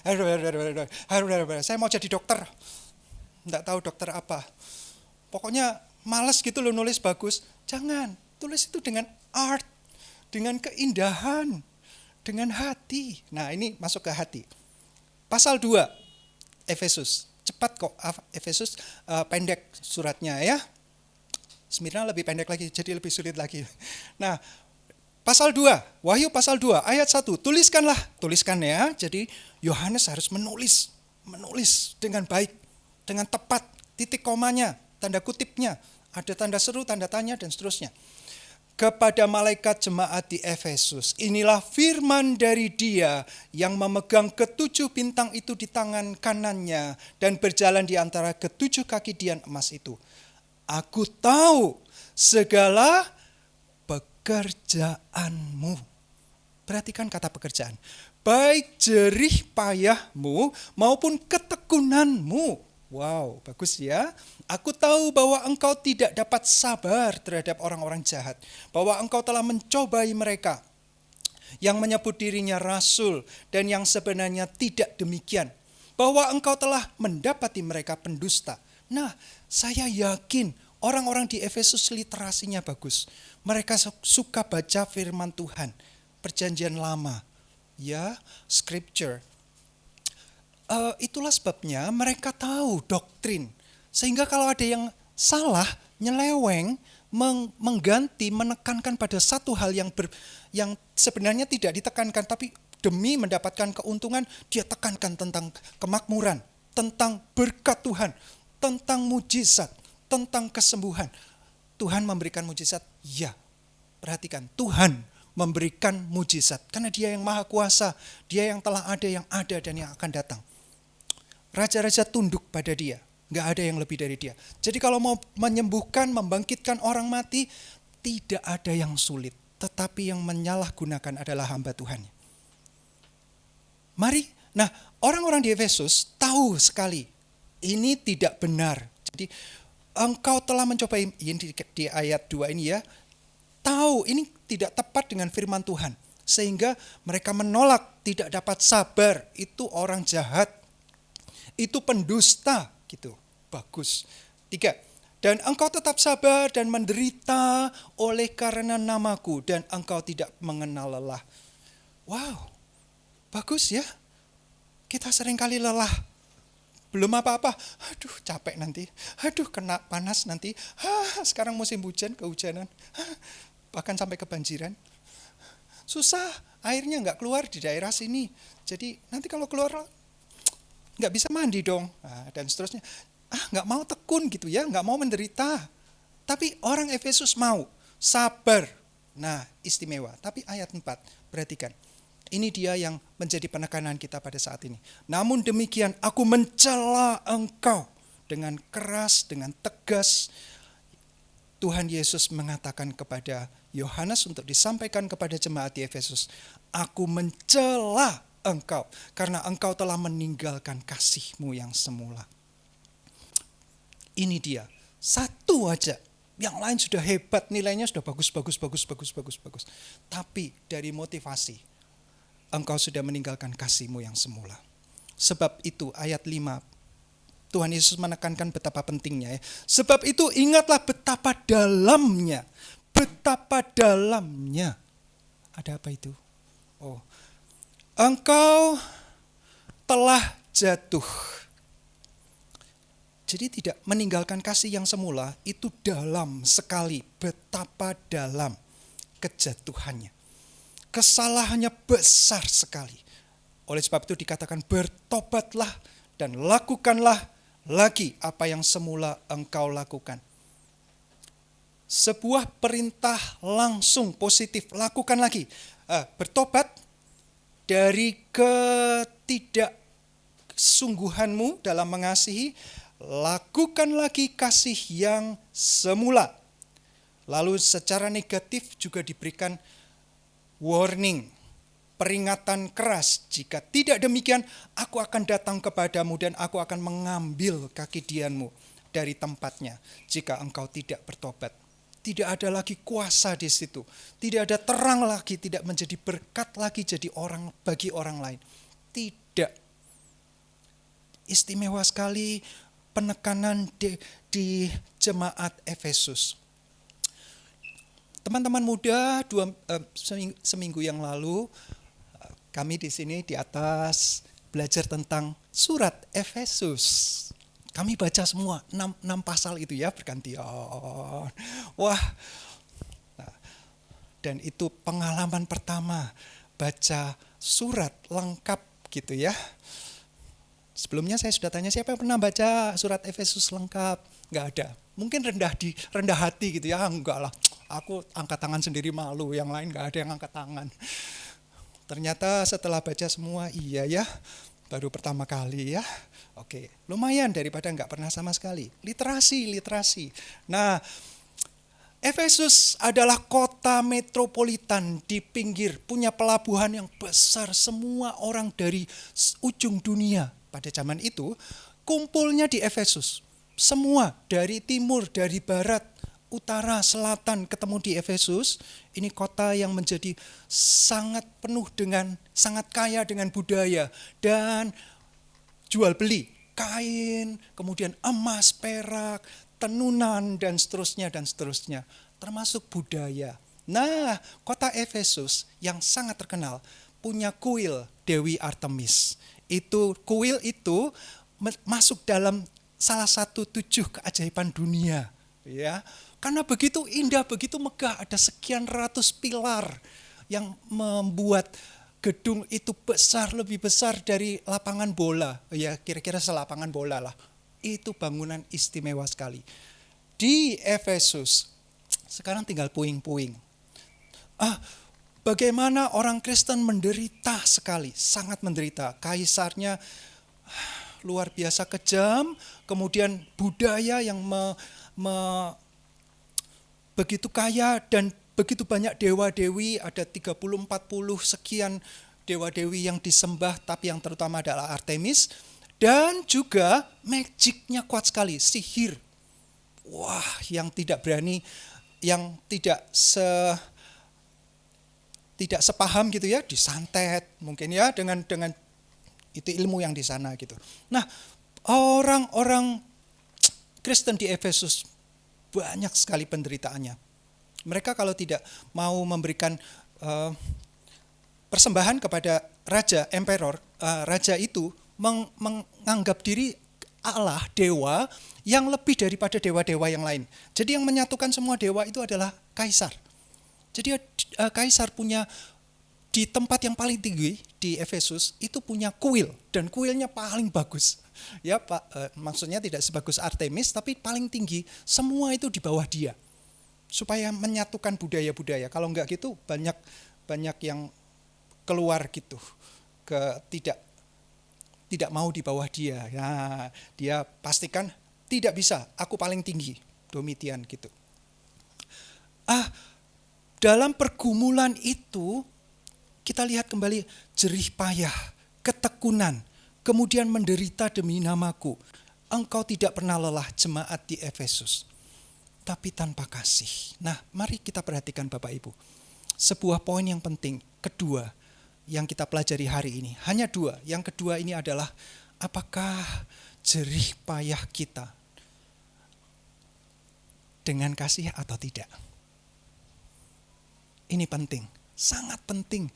[SPEAKER 1] mau jadi dokter. Nggak tahu dokter apa. Pokoknya malas gitu loh nulis bagus. Jangan. Tulis itu dengan art. Dengan keindahan. Dengan hati. Nah ini masuk ke hati. Pasal 2. Efesus. Cepat kok Efesus, pendek suratnya ya. Smyrna lebih pendek lagi, jadi lebih sulit lagi. Nah, pasal 2, Wahyu pasal 2 ayat 1. Tuliskan ya. Jadi Yohanes harus menulis dengan baik, dengan tepat, titik komanya, tanda kutipnya, ada tanda seru, tanda tanya dan seterusnya. Kepada malaikat jemaat di Efesus, inilah firman dari Dia yang memegang ketujuh bintang itu di tangan kanannya dan berjalan di antara ketujuh kaki dian emas itu. Aku tahu segala pekerjaanmu. Perhatikan kata pekerjaan. Baik jerih payahmu maupun ketekunanmu. Wow, bagus ya. Aku tahu bahwa engkau tidak dapat sabar terhadap orang-orang jahat. Bahwa engkau telah mencobai mereka yang menyebut dirinya rasul dan yang sebenarnya tidak demikian. Bahwa engkau telah mendapati mereka pendusta. Nah, saya yakin orang-orang di Efesus literasinya bagus. Mereka suka baca firman Tuhan, perjanjian lama, ya, scripture. Itulah sebabnya mereka tahu doktrin. Sehingga kalau ada yang salah, nyeleweng, mengganti, menekankan pada satu hal yang sebenarnya tidak ditekankan, tapi demi mendapatkan keuntungan, dia tekankan tentang kemakmuran, tentang berkat Tuhan, tentang mujizat, tentang kesembuhan. Tuhan memberikan mujizat, ya. Perhatikan, Tuhan memberikan mujizat. Karena Dia yang maha kuasa, Dia yang telah ada, yang ada, dan yang akan datang. Raja-raja tunduk pada Dia. Gak ada yang lebih dari Dia. Jadi kalau mau menyembuhkan, membangkitkan orang mati, tidak ada yang sulit. Tetapi yang menyalahgunakan adalah hamba Tuhan. Mari, nah orang-orang di Efesus tahu sekali, ini tidak benar. Jadi engkau telah mencobai, ini di ayat 2 ini ya, tahu ini tidak tepat dengan firman Tuhan. Sehingga mereka menolak, tidak dapat sabar, itu orang jahat. Itu pendusta gitu. Bagus. 3. Dan engkau tetap sabar dan menderita oleh karena namaku dan engkau tidak mengenal lelah. Wow. Bagus ya. Kita seringkali lelah. Belum apa-apa. Aduh, capek nanti. Aduh, kena panas nanti. Sekarang musim hujan, kehujanan. Bahkan sampai kebanjiran. Susah. Airnya enggak keluar di daerah sini. Jadi nanti kalau keluar nggak bisa mandi dong, dan seterusnya. Nggak mau tekun gitu ya, nggak mau menderita. Tapi orang Efesus mau, sabar. Nah, istimewa. Tapi ayat 4, perhatikan. Ini dia yang menjadi penekanan kita pada saat ini. Namun demikian, aku mencela engkau dengan keras, dengan tegas. Tuhan Yesus mengatakan kepada Yohanes untuk disampaikan kepada jemaat di Efesus, aku mencela engkau, karena engkau telah meninggalkan kasihmu yang semula. Ini dia, satu aja. Yang lain sudah hebat, nilainya sudah bagus. Tapi dari motivasi, engkau sudah meninggalkan kasihmu yang semula. Sebab itu ayat 5, Tuhan Yesus menekankan betapa pentingnya ya. Sebab itu ingatlah betapa dalamnya. Ada apa itu? Engkau telah jatuh. Jadi tidak meninggalkan kasih yang semula, itu dalam sekali, betapa dalam kejatuhannya. Kesalahannya besar sekali. Oleh sebab itu dikatakan bertobatlah dan lakukanlah lagi apa yang semula engkau lakukan. Sebuah perintah langsung positif, lakukan lagi. Bertobat dari ketidaksungguhanmu dalam mengasihi, lakukan lagi kasih yang semula. Lalu secara negatif juga diberikan warning, peringatan keras. Jika tidak demikian, aku akan datang kepadamu dan aku akan mengambil kaki dianmu dari tempatnya jika engkau tidak bertobat. Tidak ada lagi kuasa di situ. Tidak ada terang lagi, tidak menjadi berkat lagi jadi orang bagi orang lain. Tidak. Istimewa sekali penekanan di jemaat Efesus. Teman-teman muda, seminggu yang lalu kami di sini di atas belajar tentang surat Efesus. Kami baca semua 6 pasal itu ya bergantian. Wah. Dan itu pengalaman pertama baca surat lengkap gitu ya. Sebelumnya saya sudah tanya siapa yang pernah baca surat Efesus lengkap? Enggak ada. Mungkin rendah hati gitu ya. Enggak lah. Aku angkat tangan sendiri malu, yang lain enggak ada yang angkat tangan. Ternyata setelah baca semua iya ya. Baru pertama kali ya. Oke, lumayan daripada enggak pernah sama sekali. Literasi. Nah, Efesus adalah kota metropolitan di pinggir, punya pelabuhan yang besar. Semua orang dari ujung dunia pada zaman itu kumpulnya di Efesus. Semua dari timur, dari barat, utara, selatan ketemu di Efesus. Ini kota yang menjadi sangat kaya dengan budaya dan jual beli, kain, kemudian emas, perak, tenunan dan seterusnya, termasuk budaya. Nah, kota Efesus yang sangat terkenal punya kuil Dewi Artemis. Kuil itu masuk dalam salah satu 7 keajaiban dunia, ya. Karena begitu indah, begitu megah, ada sekian ratus pilar yang membuat gedung itu besar, lebih besar dari lapangan bola. Ya, kira-kira selapangan bola lah. Itu bangunan istimewa sekali. Di Efesus, sekarang tinggal puing-puing. Bagaimana orang Kristen menderita sekali, sangat menderita. Kaisarnya luar biasa kejam, kemudian budaya yang begitu kaya dan begitu banyak dewa-dewi, ada 30-40 sekian dewa-dewi yang disembah, tapi yang terutama adalah Artemis. Dan juga magicnya kuat sekali, sihir. Wah, yang tidak berani, yang tidak sepaham gitu ya, disantet mungkin ya dengan itu ilmu yang di sana gitu. Nah, orang-orang Kristen di Efesus banyak sekali penderitaannya. Mereka kalau tidak mau memberikan persembahan kepada raja, emperor, raja itu menganggap diri Allah, dewa, yang lebih daripada dewa-dewa yang lain. Jadi yang menyatukan semua dewa itu adalah kaisar. Jadi kaisar punya, di tempat yang paling tinggi di Efesus itu punya kuil, dan kuilnya paling bagus. Ya Pak, maksudnya tidak sebagus Artemis, tapi paling tinggi. Semua itu di bawah dia, supaya menyatukan budaya-budaya. Kalau enggak gitu banyak yang keluar gitu, tidak mau di bawah dia. Nah, dia pastikan tidak bisa, aku paling tinggi, Domitian gitu. Dalam pergumulan itu kita lihat kembali jerih payah, ketekunan, kemudian menderita demi namaku. Engkau tidak pernah lelah, jemaat di Efesus, tapi tanpa kasih. Nah, mari kita perhatikan Bapak Ibu. Sebuah poin yang penting, kedua, yang kita pelajari hari ini. Hanya 2. Yang kedua ini adalah, apakah jerih payah kita dengan kasih atau tidak? Ini penting, sangat penting.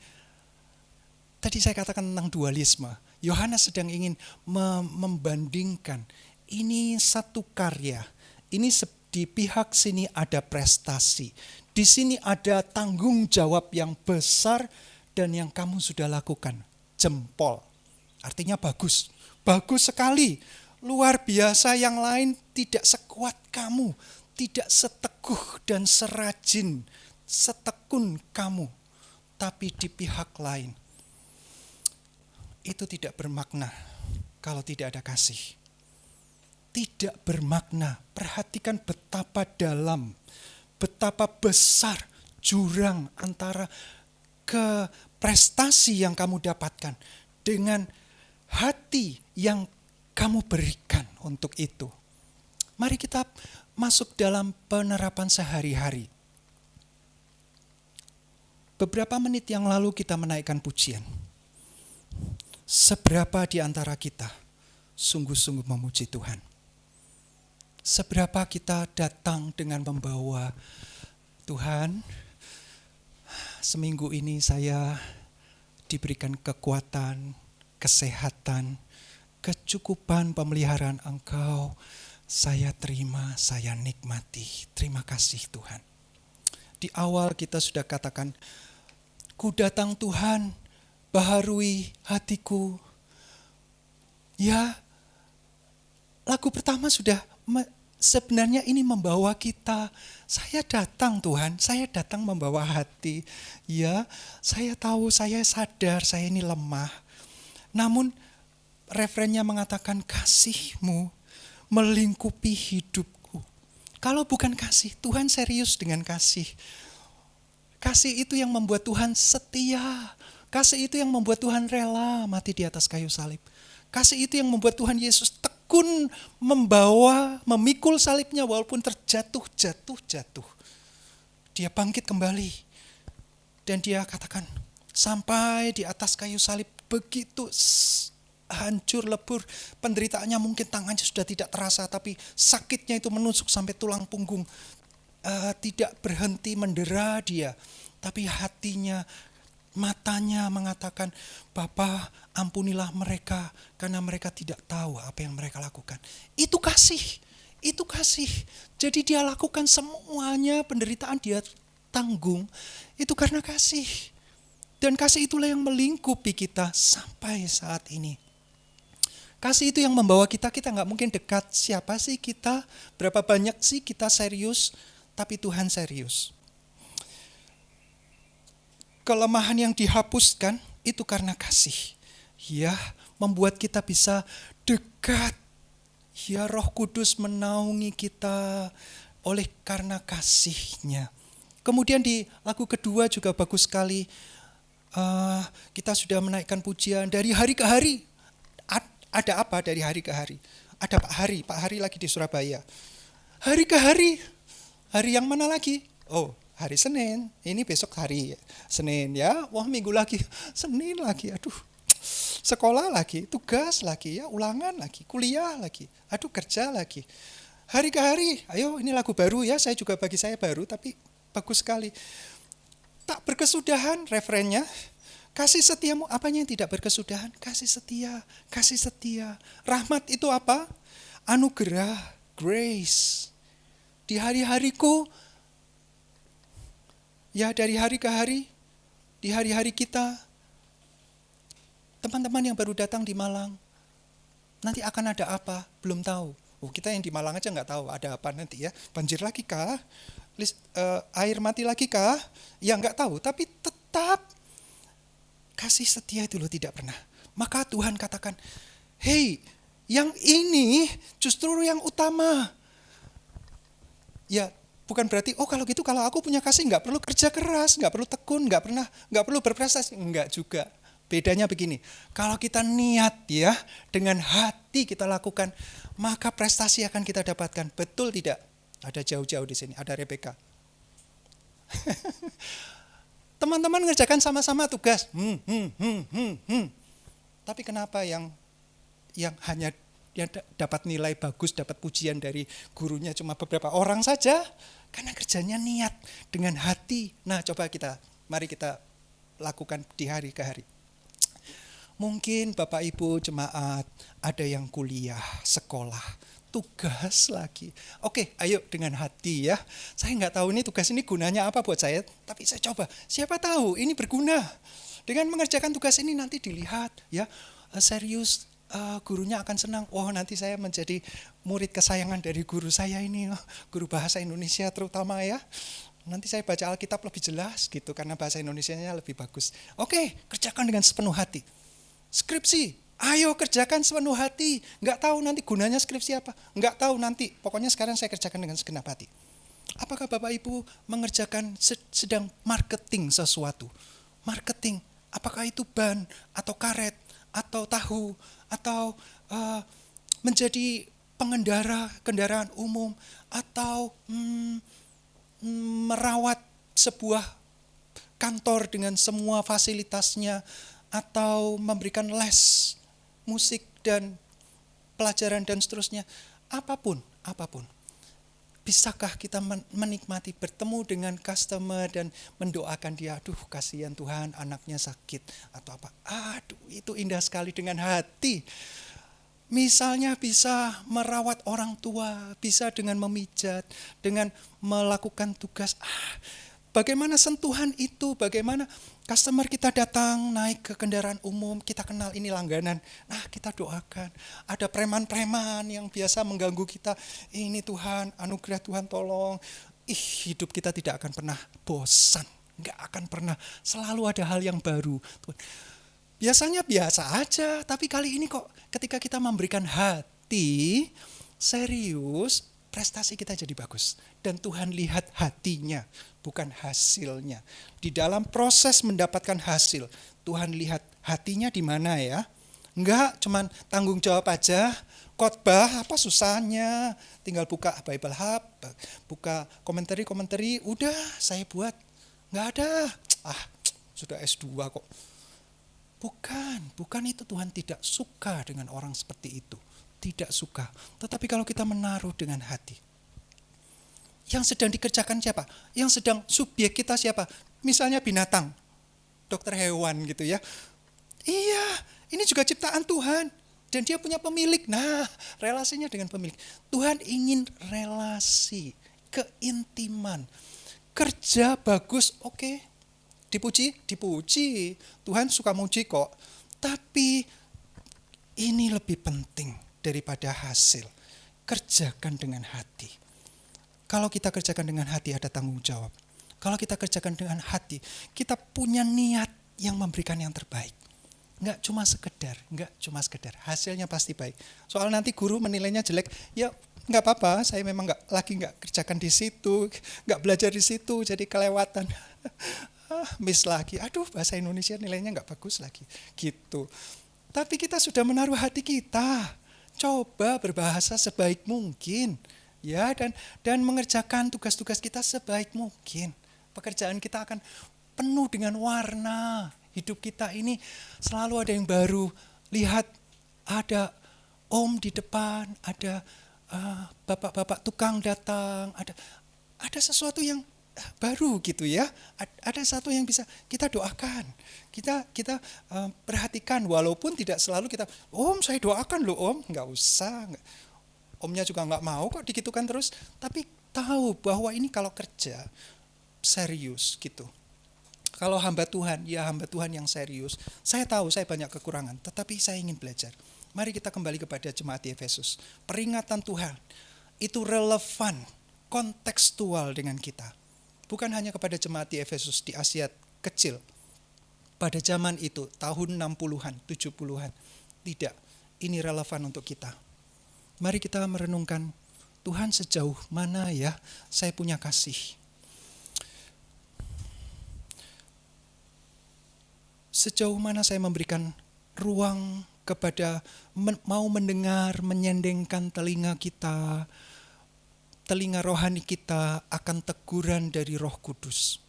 [SPEAKER 1] Tadi saya katakan tentang dualisme. Yohanes sedang ingin membandingkan. Ini satu karya. Ini di pihak sini ada prestasi. Di sini ada tanggung jawab yang besar dan yang kamu sudah lakukan. Jempol. Artinya bagus. Bagus sekali. Luar biasa, yang lain tidak sekuat kamu. Tidak seteguh dan serajin, setekun kamu. Tapi di pihak lain, itu tidak bermakna kalau tidak ada kasih. tidak bermakna. Perhatikan betapa dalam, betapa besar jurang antara ke prestasi yang kamu dapatkan dengan hati yang kamu berikan untuk itu. Mari kita masuk dalam penerapan sehari-hari. Beberapa menit yang lalu kita menaikkan pujian. Seberapa di antara kita sungguh-sungguh memuji Tuhan? Seberapa kita datang dengan membawa, Tuhan, seminggu ini saya diberikan kekuatan, kesehatan, kecukupan pemeliharaan Engkau. Saya terima, saya nikmati. Terima kasih Tuhan. Di awal kita sudah katakan, ku datang Tuhan, baharui hatiku. Ya, lagu pertama sudah sebenarnya ini membawa kita. Saya datang Tuhan, saya datang membawa hati. Ya, saya tahu, saya sadar saya ini lemah. Namun refrennya mengatakan kasih-Mu melingkupi hidupku. Kalau bukan kasih, Tuhan serius dengan kasih. Kasih itu yang membuat Tuhan setia. Kasih itu yang membuat Tuhan rela mati di atas kayu salib. Kasih itu yang membuat Tuhan Yesus tekun membawa, memikul salibnya walaupun terjatuh. Dia bangkit kembali. Dan dia katakan, sampai di atas kayu salib begitu hancur lebur. Penderitaannya mungkin tangannya sudah tidak terasa, tapi sakitnya itu menusuk sampai tulang punggung. Tidak berhenti mendera dia, tapi hatinya, matanya mengatakan, Bapa, ampunilah mereka karena mereka tidak tahu apa yang mereka lakukan. Itu kasih. Jadi dia lakukan semuanya, penderitaan dia tanggung, itu karena kasih. Dan kasih itulah yang melingkupi kita sampai saat ini. Kasih itu yang membawa kita nggak mungkin dekat. Siapa sih kita? Berapa banyak sih kita serius? Tapi Tuhan serius. Kelemahan yang dihapuskan itu karena kasih. Ya, membuat kita bisa dekat. Ya, Roh Kudus menaungi kita oleh karena kasih-Nya. Kemudian di lagu kedua juga bagus sekali. Kita sudah menaikkan pujian dari hari ke hari. Ada apa dari hari ke hari? Ada Pak Hari lagi di Surabaya. Hari ke hari. Hari yang mana lagi? Oh, hari Senin. Ini besok hari Senin ya. Wah, minggu lagi. Senin lagi. Aduh. Sekolah lagi, tugas lagi ya, ulangan lagi, kuliah lagi. Aduh, kerja lagi. Hari ke hari. Ayo, ini lagu baru ya. Saya juga bagi saya baru tapi bagus sekali. Tak berkesudahan referennya. Kasih setiamu, apanya yang tidak berkesudahan? Kasih setia. Rahmat itu apa? Anugerah, grace. Di hari-hariku, ya dari hari ke hari, di hari-hari kita, teman-teman yang baru datang di Malang, nanti akan ada apa? Belum tahu. Kita yang di Malang aja nggak tahu ada apa nanti ya. Banjir lagi kah? Air mati lagi kah? Ya nggak tahu, tapi tetap kasih setia itu loh tidak pernah. Maka Tuhan katakan, hei, yang ini justru yang utama. Ya, bukan berarti, kalau gitu kalau aku punya kasih nggak perlu kerja keras, nggak perlu tekun, nggak perlu berprestasi. Enggak juga. Bedanya begini, kalau kita niat ya, dengan hati kita lakukan, maka prestasi akan kita dapatkan. Betul tidak? Ada jauh-jauh di sini, ada Rebecca. Teman-teman ngerjakan sama-sama tugas. Tapi kenapa yang hanya yang dapat nilai bagus, dapat pujian dari gurunya cuma beberapa orang saja? Karena kerjanya niat dengan hati. Nah, mari kita lakukan di hari ke hari. Mungkin Bapak Ibu jemaat ada yang kuliah, sekolah, tugas lagi. Oke, ayo dengan hati ya. Saya nggak tahu ini tugas ini gunanya apa buat saya, tapi saya coba. Siapa tahu ini berguna. Dengan mengerjakan tugas ini nanti dilihat ya, serius, gurunya akan senang. Wah, nanti saya menjadi murid kesayangan dari guru saya ini, guru bahasa Indonesia terutama ya. Nanti saya baca Alkitab lebih jelas gitu karena bahasa Indonesianya lebih bagus. Oke, kerjakan dengan sepenuh hati. Skripsi, Ayo kerjakan sepenuh hati. Nggak tahu nanti gunanya skripsi apa. Nggak tahu nanti. Pokoknya sekarang saya kerjakan dengan segenap hati. Apakah Bapak Ibu mengerjakan sedang marketing sesuatu? Marketing. Apakah itu ban atau karet atau tahu atau menjadi pengendara kendaraan umum atau merawat sebuah kantor dengan semua fasilitasnya atau memberikan les musik dan pelajaran dan seterusnya, apapun. Bisakah kita menikmati bertemu dengan customer dan mendoakan dia, aduh kasihan Tuhan anaknya sakit atau apa. Aduh itu indah sekali dengan hati. Misalnya bisa merawat orang tua, bisa dengan memijat, dengan melakukan tugas. Bagaimana sentuhan itu, bagaimana customer kita datang naik ke kendaraan umum, kita kenal ini langganan. Nah kita doakan. Ada preman-preman yang biasa mengganggu kita. Ini Tuhan, anugerah Tuhan tolong. Hidup kita tidak akan pernah bosan. Gak akan pernah, selalu ada hal yang baru. Biasanya biasa aja, tapi kali ini kok ketika kita memberikan hati, serius, prestasi kita jadi bagus. Dan Tuhan lihat hatinya, bukan hasilnya. Di dalam proses mendapatkan hasil, Tuhan lihat hatinya di mana ya. Enggak cuman tanggung jawab aja, khotbah apa susahnya, tinggal buka Bible Hub, buka komentari, udah saya buat. Enggak ada, sudah S2 kok. Bukan itu, Tuhan tidak suka dengan orang seperti itu. Tidak suka. Tetapi kalau kita menaruh dengan hati. Yang sedang dikerjakan siapa? Yang sedang subjek kita siapa? Misalnya binatang, dokter hewan gitu ya. Iya, ini juga ciptaan Tuhan. Dan dia punya pemilik. Nah, relasinya dengan pemilik. Tuhan ingin relasi, keintiman. Kerja bagus, oke. Dipuji. Tuhan suka muji kok. Tapi ini lebih penting daripada hasil. Kerjakan dengan hati. Kalau kita kerjakan dengan hati ada tanggung jawab. Kalau kita kerjakan dengan hati, kita punya niat yang memberikan yang terbaik. Enggak cuma sekedar. Hasilnya pasti baik. Soal nanti guru menilainya jelek, ya enggak apa-apa. Saya memang enggak kerjakan di situ, enggak belajar di situ, jadi kelewatan. Miss lagi. Aduh, bahasa Indonesia nilainya enggak bagus lagi. Gitu. Tapi kita sudah menaruh hati kita. Coba berbahasa sebaik mungkin. Ya, dan mengerjakan tugas-tugas kita sebaik mungkin. Pekerjaan kita akan penuh dengan warna. Hidup kita ini selalu ada yang baru. Lihat, ada om di depan, ada bapak-bapak tukang datang, ada sesuatu yang baru gitu ya. Ada sesuatu yang bisa kita doakan. Kita perhatikan, walaupun tidak selalu kita, om saya doakan loh om, nggak usah. Omnya juga nggak mau kok digitukan terus. Tapi tahu bahwa ini kalau kerja serius gitu. Kalau hamba Tuhan, ya hamba Tuhan yang serius. Saya tahu saya banyak kekurangan, tetapi saya ingin belajar. Mari kita kembali kepada jemaat di Efesus. Peringatan Tuhan itu relevan, kontekstual dengan kita. Bukan hanya kepada jemaat di Efesus di Asia kecil. Pada zaman itu, tahun 60-an, 70-an. Tidak, ini relevan untuk kita. Mari kita merenungkan, Tuhan sejauh mana ya saya punya kasih. Sejauh mana saya memberikan ruang kepada mau mendengar, menyendengkan telinga kita, telinga rohani kita akan teguran dari Roh Kudus.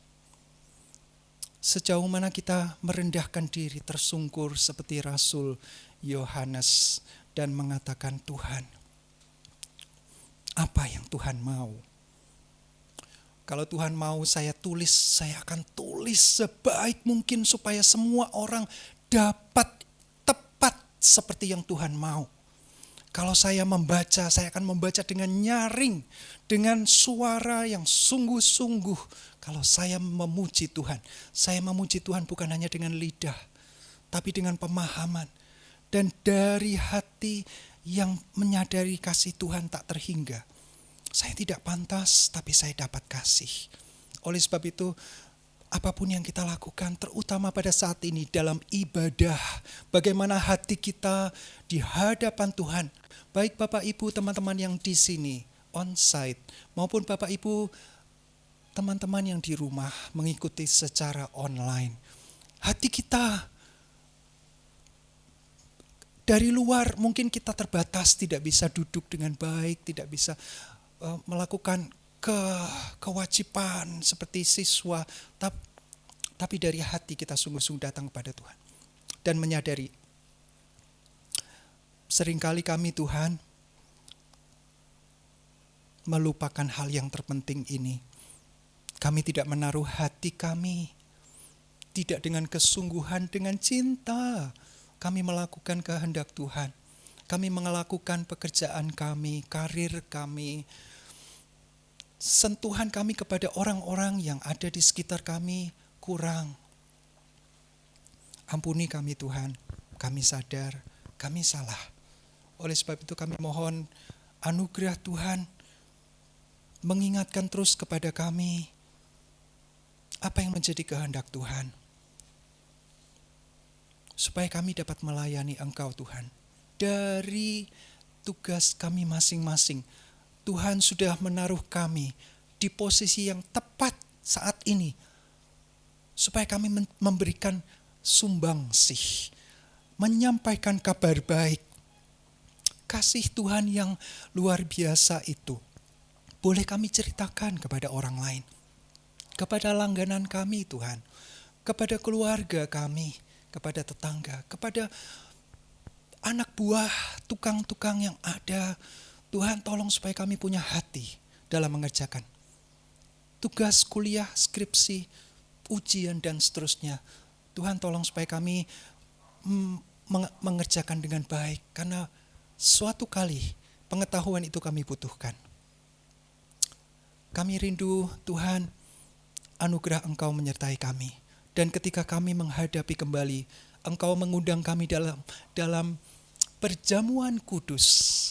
[SPEAKER 1] Sejauh mana kita merendahkan diri, tersungkur seperti Rasul Yohanes dan mengatakan, Tuhan, apa yang Tuhan mau? Kalau Tuhan mau saya tulis, saya akan tulis sebaik mungkin supaya semua orang dapat tepat seperti yang Tuhan mau. Kalau saya membaca, saya akan membaca dengan nyaring, dengan suara yang sungguh-sungguh. Kalau saya memuji Tuhan, saya memuji Tuhan bukan hanya dengan lidah, tapi dengan pemahaman. Dan dari hati yang menyadari kasih Tuhan tak terhingga. Saya tidak pantas, tapi saya dapat kasih. Oleh sebab itu, apapun yang kita lakukan, terutama pada saat ini dalam ibadah, bagaimana hati kita di hadapan Tuhan. Baik Bapak Ibu teman-teman yang di sini, on-site, maupun Bapak Ibu teman-teman yang di rumah mengikuti secara online. Hati kita dari luar mungkin kita terbatas, tidak bisa duduk dengan baik, tidak bisa melakukan kewajiban seperti siswa, tapi dari hati kita sungguh-sungguh datang kepada Tuhan dan menyadari seringkali kami Tuhan melupakan hal yang terpenting ini. Kami tidak menaruh hati kami, tidak dengan kesungguhan, dengan cinta kami melakukan kehendak Tuhan. Kami melakukan pekerjaan kami, karir kami, sentuhan kami kepada orang-orang yang ada di sekitar kami kurang. Ampuni kami Tuhan, kami sadar, kami salah. Oleh sebab itu kami mohon anugerah Tuhan mengingatkan terus kepada kami apa yang menjadi kehendak Tuhan. Supaya kami dapat melayani Engkau Tuhan. Dari tugas kami masing-masing, Tuhan sudah menaruh kami di posisi yang tepat saat ini. Supaya kami memberikan sumbangsih, menyampaikan kabar baik. Kasih Tuhan yang luar biasa itu boleh kami ceritakan kepada orang lain. Kepada langganan kami Tuhan, kepada keluarga kami, kepada tetangga, kepada anak buah, tukang-tukang yang ada. Tuhan tolong supaya kami punya hati dalam mengerjakan tugas kuliah, skripsi, ujian dan seterusnya. Tuhan tolong supaya kami mengerjakan dengan baik. Karena suatu kali pengetahuan itu kami butuhkan. Kami rindu Tuhan, anugerah Engkau menyertai kami. Dan ketika kami menghadapi kembali, Engkau mengundang kami dalam perjamuan kudus.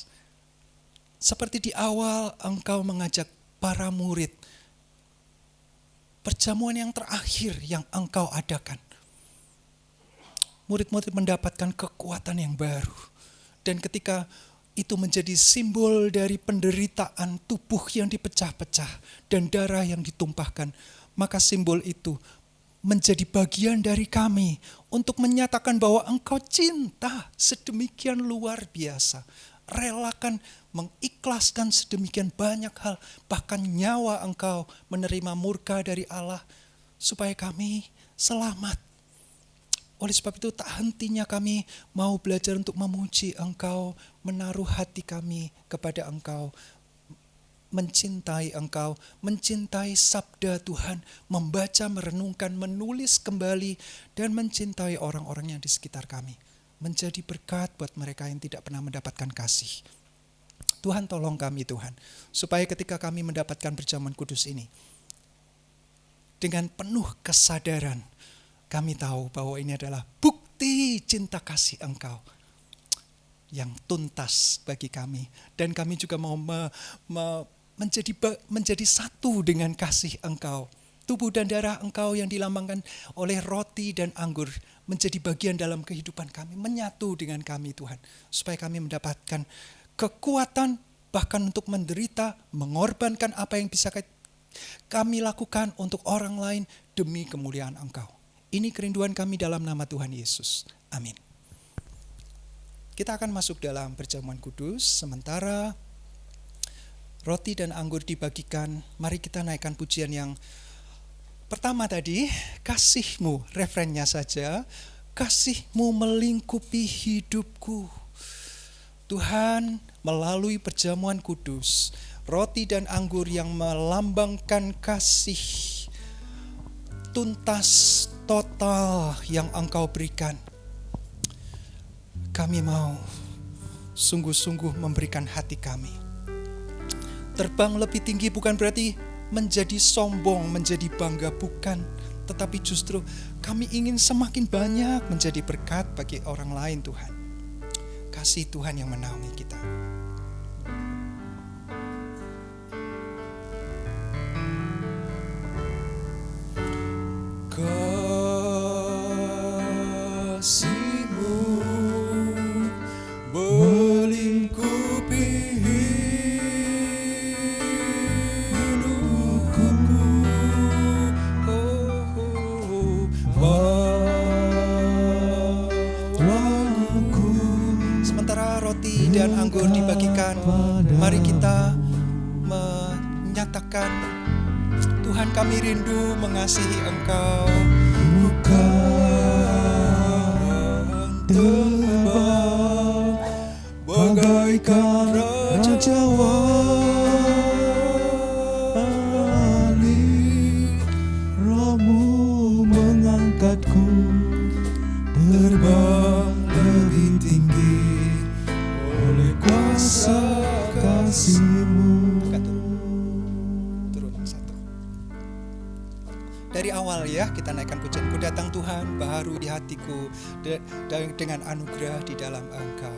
[SPEAKER 1] Seperti di awal Engkau mengajak para murid. Perjamuan yang terakhir yang Engkau adakan. Murid-murid mendapatkan kekuatan yang baru. Dan ketika itu menjadi simbol dari penderitaan tubuh yang dipecah-pecah dan darah yang ditumpahkan, maka simbol itu menjadi bagian dari kami untuk menyatakan bahwa Engkau cinta sedemikian luar biasa. Relakan mengikhlaskan sedemikian banyak hal, bahkan nyawa Engkau menerima murka dari Allah supaya kami selamat. Oleh sebab itu tak hentinya kami mau belajar untuk memuji Engkau, menaruh hati kami kepada Engkau, mencintai Engkau, mencintai sabda Tuhan, membaca, merenungkan, menulis kembali, dan mencintai orang-orang yang di sekitar kami. Menjadi berkat buat mereka yang tidak pernah mendapatkan kasih. Tuhan tolong kami Tuhan, supaya ketika kami mendapatkan perjamuan kudus ini, dengan penuh kesadaran, kami tahu bahwa ini adalah bukti cinta kasih Engkau yang tuntas bagi kami. Dan kami juga mau menjadi satu dengan kasih Engkau. Tubuh dan darah Engkau yang dilambangkan oleh roti dan anggur menjadi bagian dalam kehidupan kami, menyatu dengan kami Tuhan. Supaya kami mendapatkan kekuatan bahkan untuk menderita, mengorbankan apa yang bisa kami lakukan untuk orang lain demi kemuliaan Engkau. Ini kerinduan kami dalam nama Tuhan Yesus. Amin. Kita akan masuk dalam perjamuan kudus. Sementara roti dan anggur dibagikan, mari kita naikkan pujian yang pertama tadi, kasih-Mu, refrennya saja, kasih-Mu melingkupi hidupku. Tuhan, melalui perjamuan kudus, roti dan anggur yang melambangkan kasih tuntas, total yang Engkau berikan. Kami mau sungguh-sungguh memberikan hati kami. Terbang lebih tinggi bukan berarti menjadi sombong, menjadi bangga, bukan. Tetapi justru kami ingin semakin banyak menjadi berkat bagi orang lain Tuhan. Kasih Tuhan yang menaungi kita. kasih-Mu melingkupi hidupku. Waktuku. Sementara roti dan anggur dibagikan, mari kita menyatakan, Tuhan, kami rindu mengasihi Engkau. Bukan terbang bagaikan Raja Wali,
[SPEAKER 2] Roh-Mu mengangkatku
[SPEAKER 1] terbang lebih tinggi oleh kuasa kasih-Mu. Turun satu. Dari awal ya, kita naikkan pujian. Ku datang Tuhan, baharu di hatiku dengan anugerah di dalam Engkau.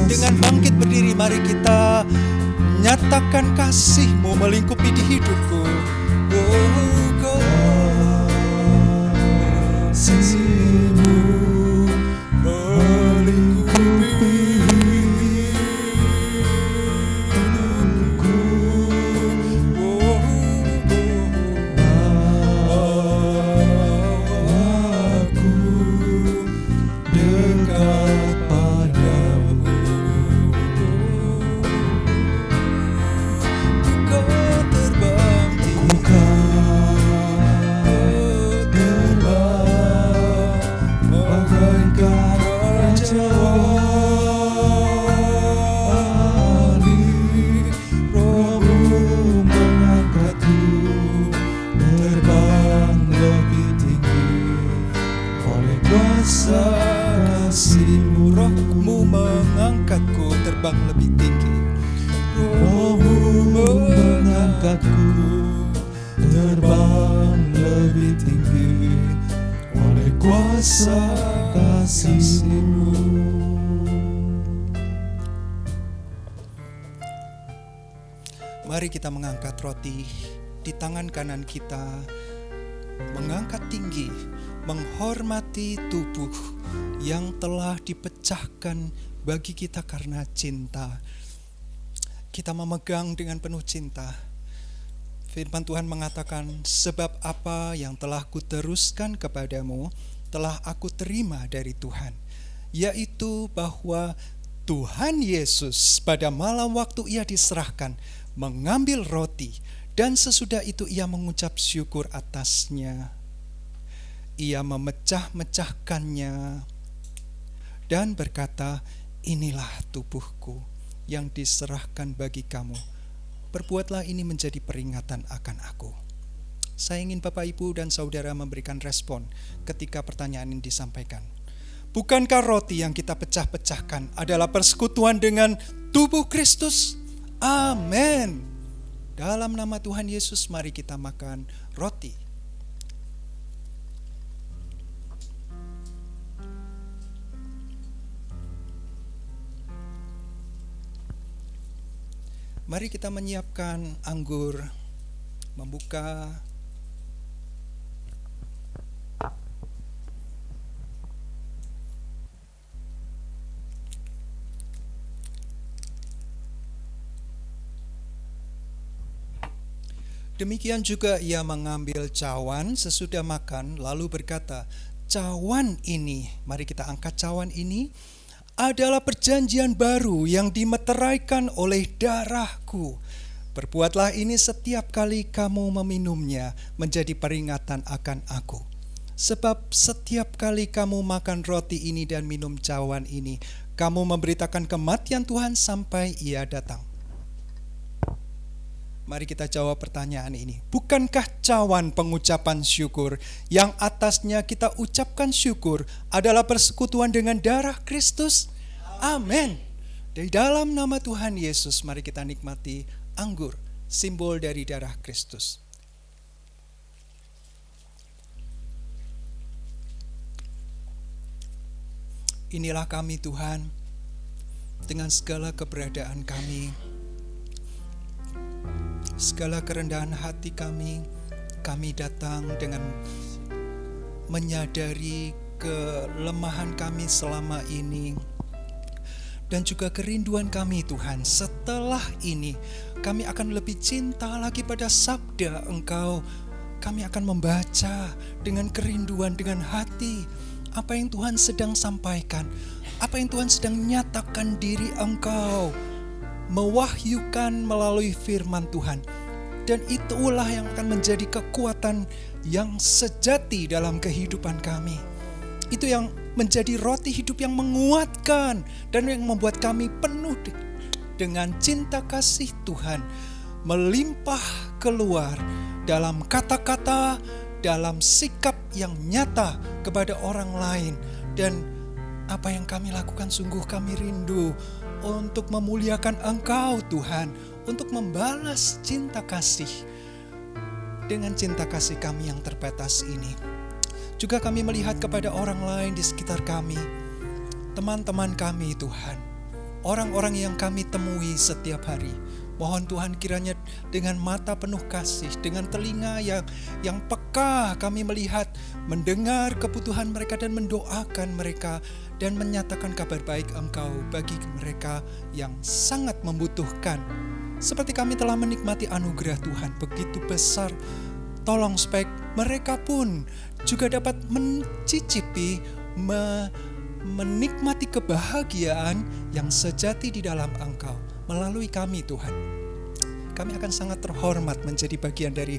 [SPEAKER 1] Dengan bangkit berdiri, mari kita nyatakan kasih-Mu melingkupi di hidupku. Kasih-Mu melingkupi hidupku. Aku dekat padamu. Kau terbang tinggi, terbang bagaikan Raja Wali. Roh-Mu mengangkatku terbang lebih tinggi oleh kuasa kasih-Mu. Roh-Mu mengangkatku terbang lebih tinggi. Roh-Mu mengangkatku terbang lebih tinggi oleh kuasa kasih-Mu. Mari kita mengangkat roti di tangan kanan kita, mengangkat tinggi, menghormati tubuh yang telah dipecahkan bagi kita karena cinta. Kita memegang dengan penuh cinta. Firman Tuhan mengatakan, sebab apa yang telah kuteruskan kepadamu telah aku terima dari Tuhan, yaitu bahwa Tuhan Yesus pada malam waktu Ia diserahkan mengambil roti, dan sesudah itu Ia mengucap syukur atasnya. Ia memecah-mecahkannya dan berkata, inilah tubuhku yang diserahkan bagi kamu. Perbuatlah ini menjadi peringatan akan aku. Saya ingin Bapak, Ibu, dan Saudara memberikan respon ketika pertanyaan ini disampaikan. Bukankah roti yang kita pecah-pecahkan adalah persekutuan dengan tubuh Kristus? Amin. Dalam nama Tuhan Yesus, mari kita makan roti. Mari kita menyiapkan anggur, membuka. Demikian juga ia mengambil cawan sesudah makan, lalu berkata, cawan ini, mari kita angkat cawan ini, adalah perjanjian baru yang dimeteraikan oleh darahku. Perbuatlah ini setiap kali kamu meminumnya menjadi peringatan akan aku. Sebab setiap kali kamu makan roti ini dan minum cawan ini, kamu memberitakan kematian Tuhan sampai ia datang. Mari kita jawab pertanyaan ini. Bukankah cawan pengucapan syukur yang atasnya kita ucapkan syukur adalah persekutuan dengan darah Kristus? Amin. Di dalam nama Tuhan Yesus, mari kita nikmati anggur, simbol dari darah Kristus. Inilah kami Tuhan, dengan segala keberadaan kami, segala kerendahan hati kami datang dengan menyadari kelemahan kami selama ini dan juga kerinduan kami Tuhan. Setelah ini kami akan lebih cinta lagi pada sabda Engkau. Kami akan membaca dengan kerinduan, dengan hati apa yang Tuhan sedang sampaikan, apa yang Tuhan sedang nyatakan diri Engkau, mewahyukan melalui firman Tuhan. Dan itulah yang akan menjadi kekuatan yang sejati dalam kehidupan kami. Itu yang menjadi roti hidup yang menguatkan dan yang membuat kami penuh dengan cinta kasih Tuhan, melimpah keluar dalam kata-kata, dalam sikap yang nyata kepada orang lain. Dan apa yang kami lakukan, sungguh kami rindu untuk memuliakan Engkau Tuhan, untuk membalas cinta kasih dengan cinta kasih kami yang terbatas ini. Juga kami melihat kepada orang lain di sekitar kami, teman-teman kami Tuhan, orang-orang yang kami temui setiap hari. Mohon Tuhan kiranya dengan mata penuh kasih, dengan telinga yang peka kami melihat, mendengar kebutuhan mereka dan mendoakan mereka dan menyatakan kabar baik Engkau bagi mereka yang sangat membutuhkan. Seperti kami telah menikmati anugerah Tuhan begitu besar, tolong supaya mereka pun juga dapat mencicipi, menikmati kebahagiaan yang sejati di dalam Engkau melalui kami Tuhan. Kami akan sangat terhormat menjadi bagian dari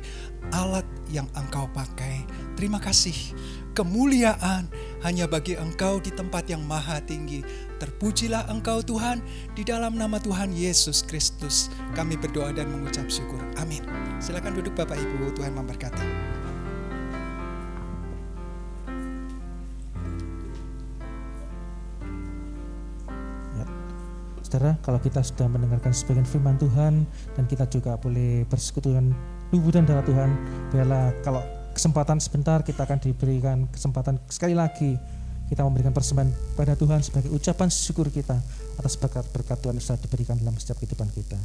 [SPEAKER 1] alat yang Engkau pakai. Terima kasih. Kemuliaan hanya bagi Engkau di tempat yang maha tinggi. Terpujilah Engkau Tuhan, di dalam nama Tuhan Yesus Kristus kami berdoa dan mengucap syukur. Amin. Silakan duduk Bapak Ibu, Tuhan memberkati.
[SPEAKER 2] Saudara, kalau kita sudah mendengarkan sebagian firman Tuhan dan kita juga boleh bersekutu dengan tubuh dan darah Tuhan, biarlah kalau kesempatan sebentar kita akan diberikan kesempatan sekali lagi kita memberikan persembahan pada Tuhan sebagai ucapan syukur kita atas berkat-berkat Tuhan yang sudah diberikan dalam setiap kehidupan kita.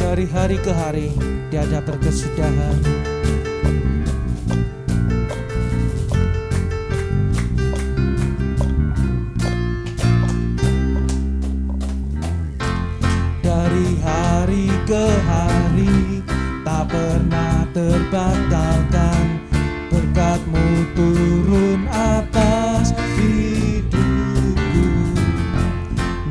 [SPEAKER 2] Dari hari ke hari tiada berkesudahan, hari ke hari tak pernah terbatalkan, berkat-Mu turun atas hidupku.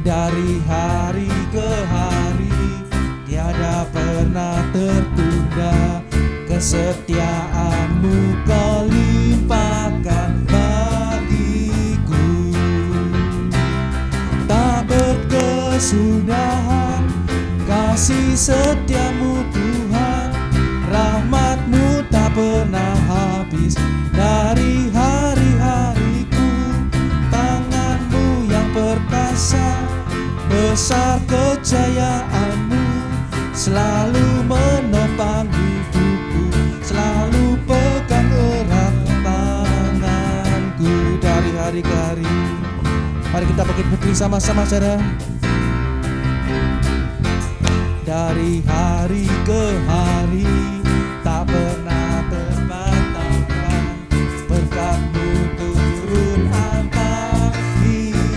[SPEAKER 2] Dari hari ke hari tiada pernah tertunda, kesetiaan-Mu Kau limpahkan bagiku. Tak berkesudahan kasih setia-Mu Tuhan, rahmat-Mu tak pernah habis. Dari hari-hariku, tangan-Mu yang perkasa, besar kejayaan-Mu, selalu menopang hidupku, selalu pegang erat tanganku. Dari hari ke hari, mari kita berdiri sama-sama saudara. Dari hari ke hari tak pernah terbatalkan, berkat-Mu turun atas hidupku.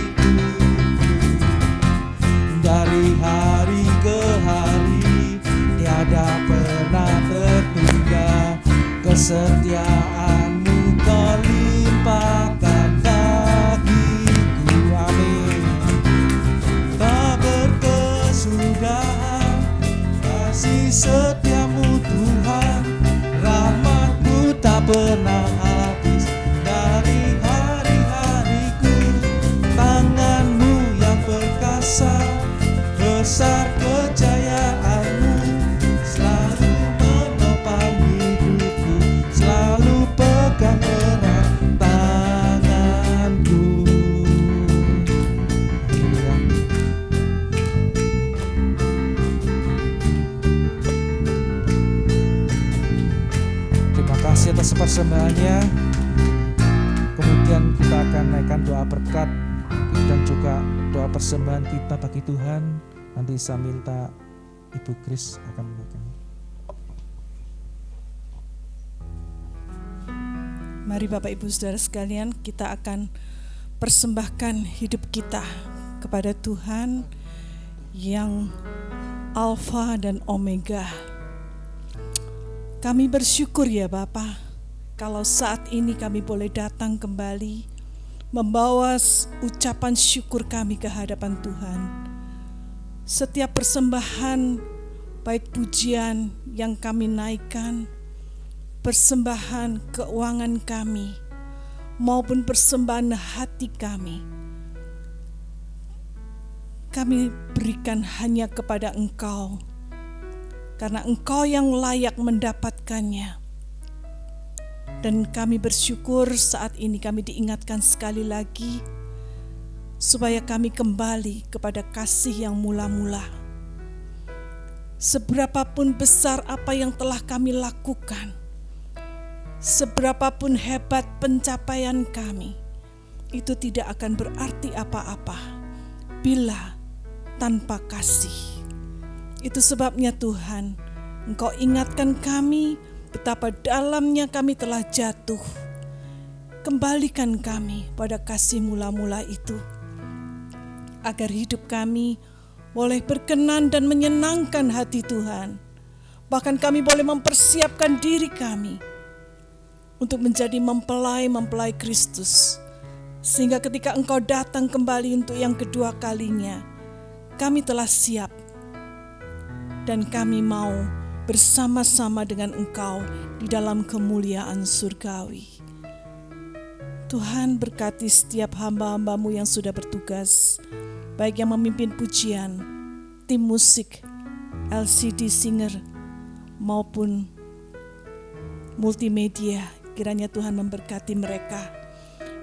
[SPEAKER 2] persembahannya. Kemudian kita akan naikkan doa berkat dan juga doa persembahan kita bagi Tuhan. Nanti saya minta Ibu Kris akan menaikkan.
[SPEAKER 3] Mari Bapak Ibu Saudara sekalian, kita akan persembahkan hidup kita kepada Tuhan yang Alfa dan Omega. Kami bersyukur ya Bapa, kalau saat ini kami boleh datang kembali membawa ucapan syukur kami ke hadapan Tuhan. Setiap persembahan, baik pujian yang kami naikkan, persembahan keuangan kami, maupun persembahan hati kami berikan hanya kepada Engkau, karena Engkau yang layak mendapatkannya. Dan kami bersyukur saat ini kami diingatkan sekali lagi, supaya kami kembali kepada kasih yang mula-mula. Seberapapun besar apa yang telah kami lakukan, seberapapun hebat pencapaian kami, itu tidak akan berarti apa-apa bila tanpa kasih. Itu sebabnya Tuhan, Engkau ingatkan kami betapa dalamnya kami telah jatuh. Kembalikan kami pada kasih mula-mula itu, agar hidup kami boleh berkenan dan menyenangkan hati Tuhan. Bahkan kami boleh mempersiapkan diri kami untuk menjadi mempelai Kristus, sehingga ketika Engkau datang kembali untuk yang kedua kalinya, kami telah siap dan kami mau bersama-sama dengan Engkau di dalam kemuliaan surgawi. Tuhan berkati setiap hamba-hamba-Mu yang sudah bertugas, baik yang memimpin pujian, tim musik, LCD singer, maupun multimedia. Kiranya Tuhan memberkati mereka.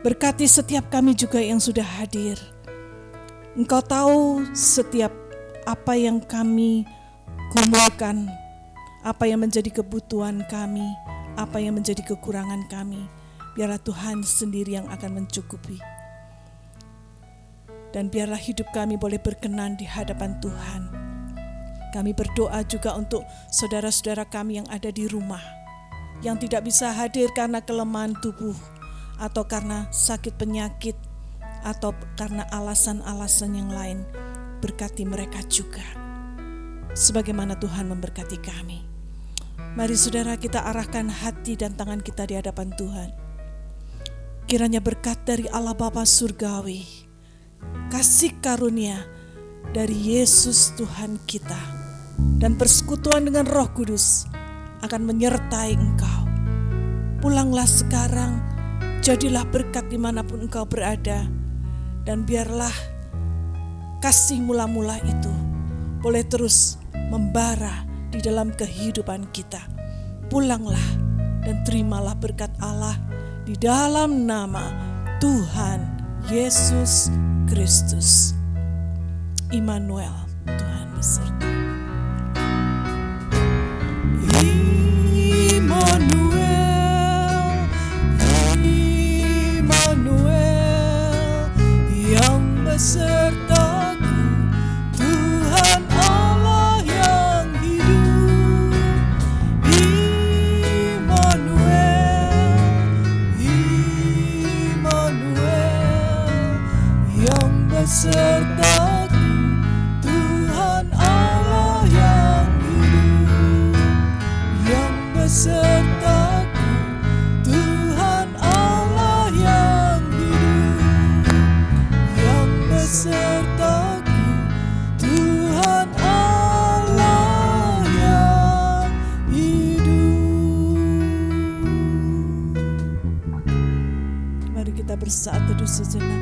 [SPEAKER 3] Berkati setiap kami juga yang sudah hadir. Engkau tahu setiap apa yang kami gumulkan, apa yang menjadi kebutuhan kami, apa yang menjadi kekurangan kami. Biarlah Tuhan sendiri yang akan mencukupi. Dan biarlah hidup kami boleh berkenan di hadapan Tuhan. Kami berdoa juga untuk saudara-saudara kami yang ada di rumah, yang tidak bisa hadir karena kelemahan tubuh, atau karena sakit penyakit, atau karena alasan-alasan yang lain. Berkati mereka juga, sebagaimana Tuhan memberkati kami. Mari saudara, kita arahkan hati dan tangan kita di hadapan Tuhan. Kiranya berkat dari Allah Bapa Surgawi, kasih karunia dari Yesus Tuhan kita, dan persekutuan dengan Roh Kudus akan menyertai engkau. Pulanglah sekarang, jadilah berkat dimanapun engkau berada, dan biarlah kasih mula-mula itu boleh terus membara di dalam kehidupan kita. Pulanglah dan terimalah berkat Allah di dalam nama Tuhan Yesus Kristus. Immanuel, Tuhan beserta. Immanuel, Immanuel, yang besertaku, Tuhan Allah yang hidup. Immanuel, Immanuel, yang besertaku, Tuhan Allah yang hidup. Yang besertaku, Tuhan Allah yang hidup. Yang besertaku, Tuhan Allah yang hidup. Mari kita bersatu sejenak.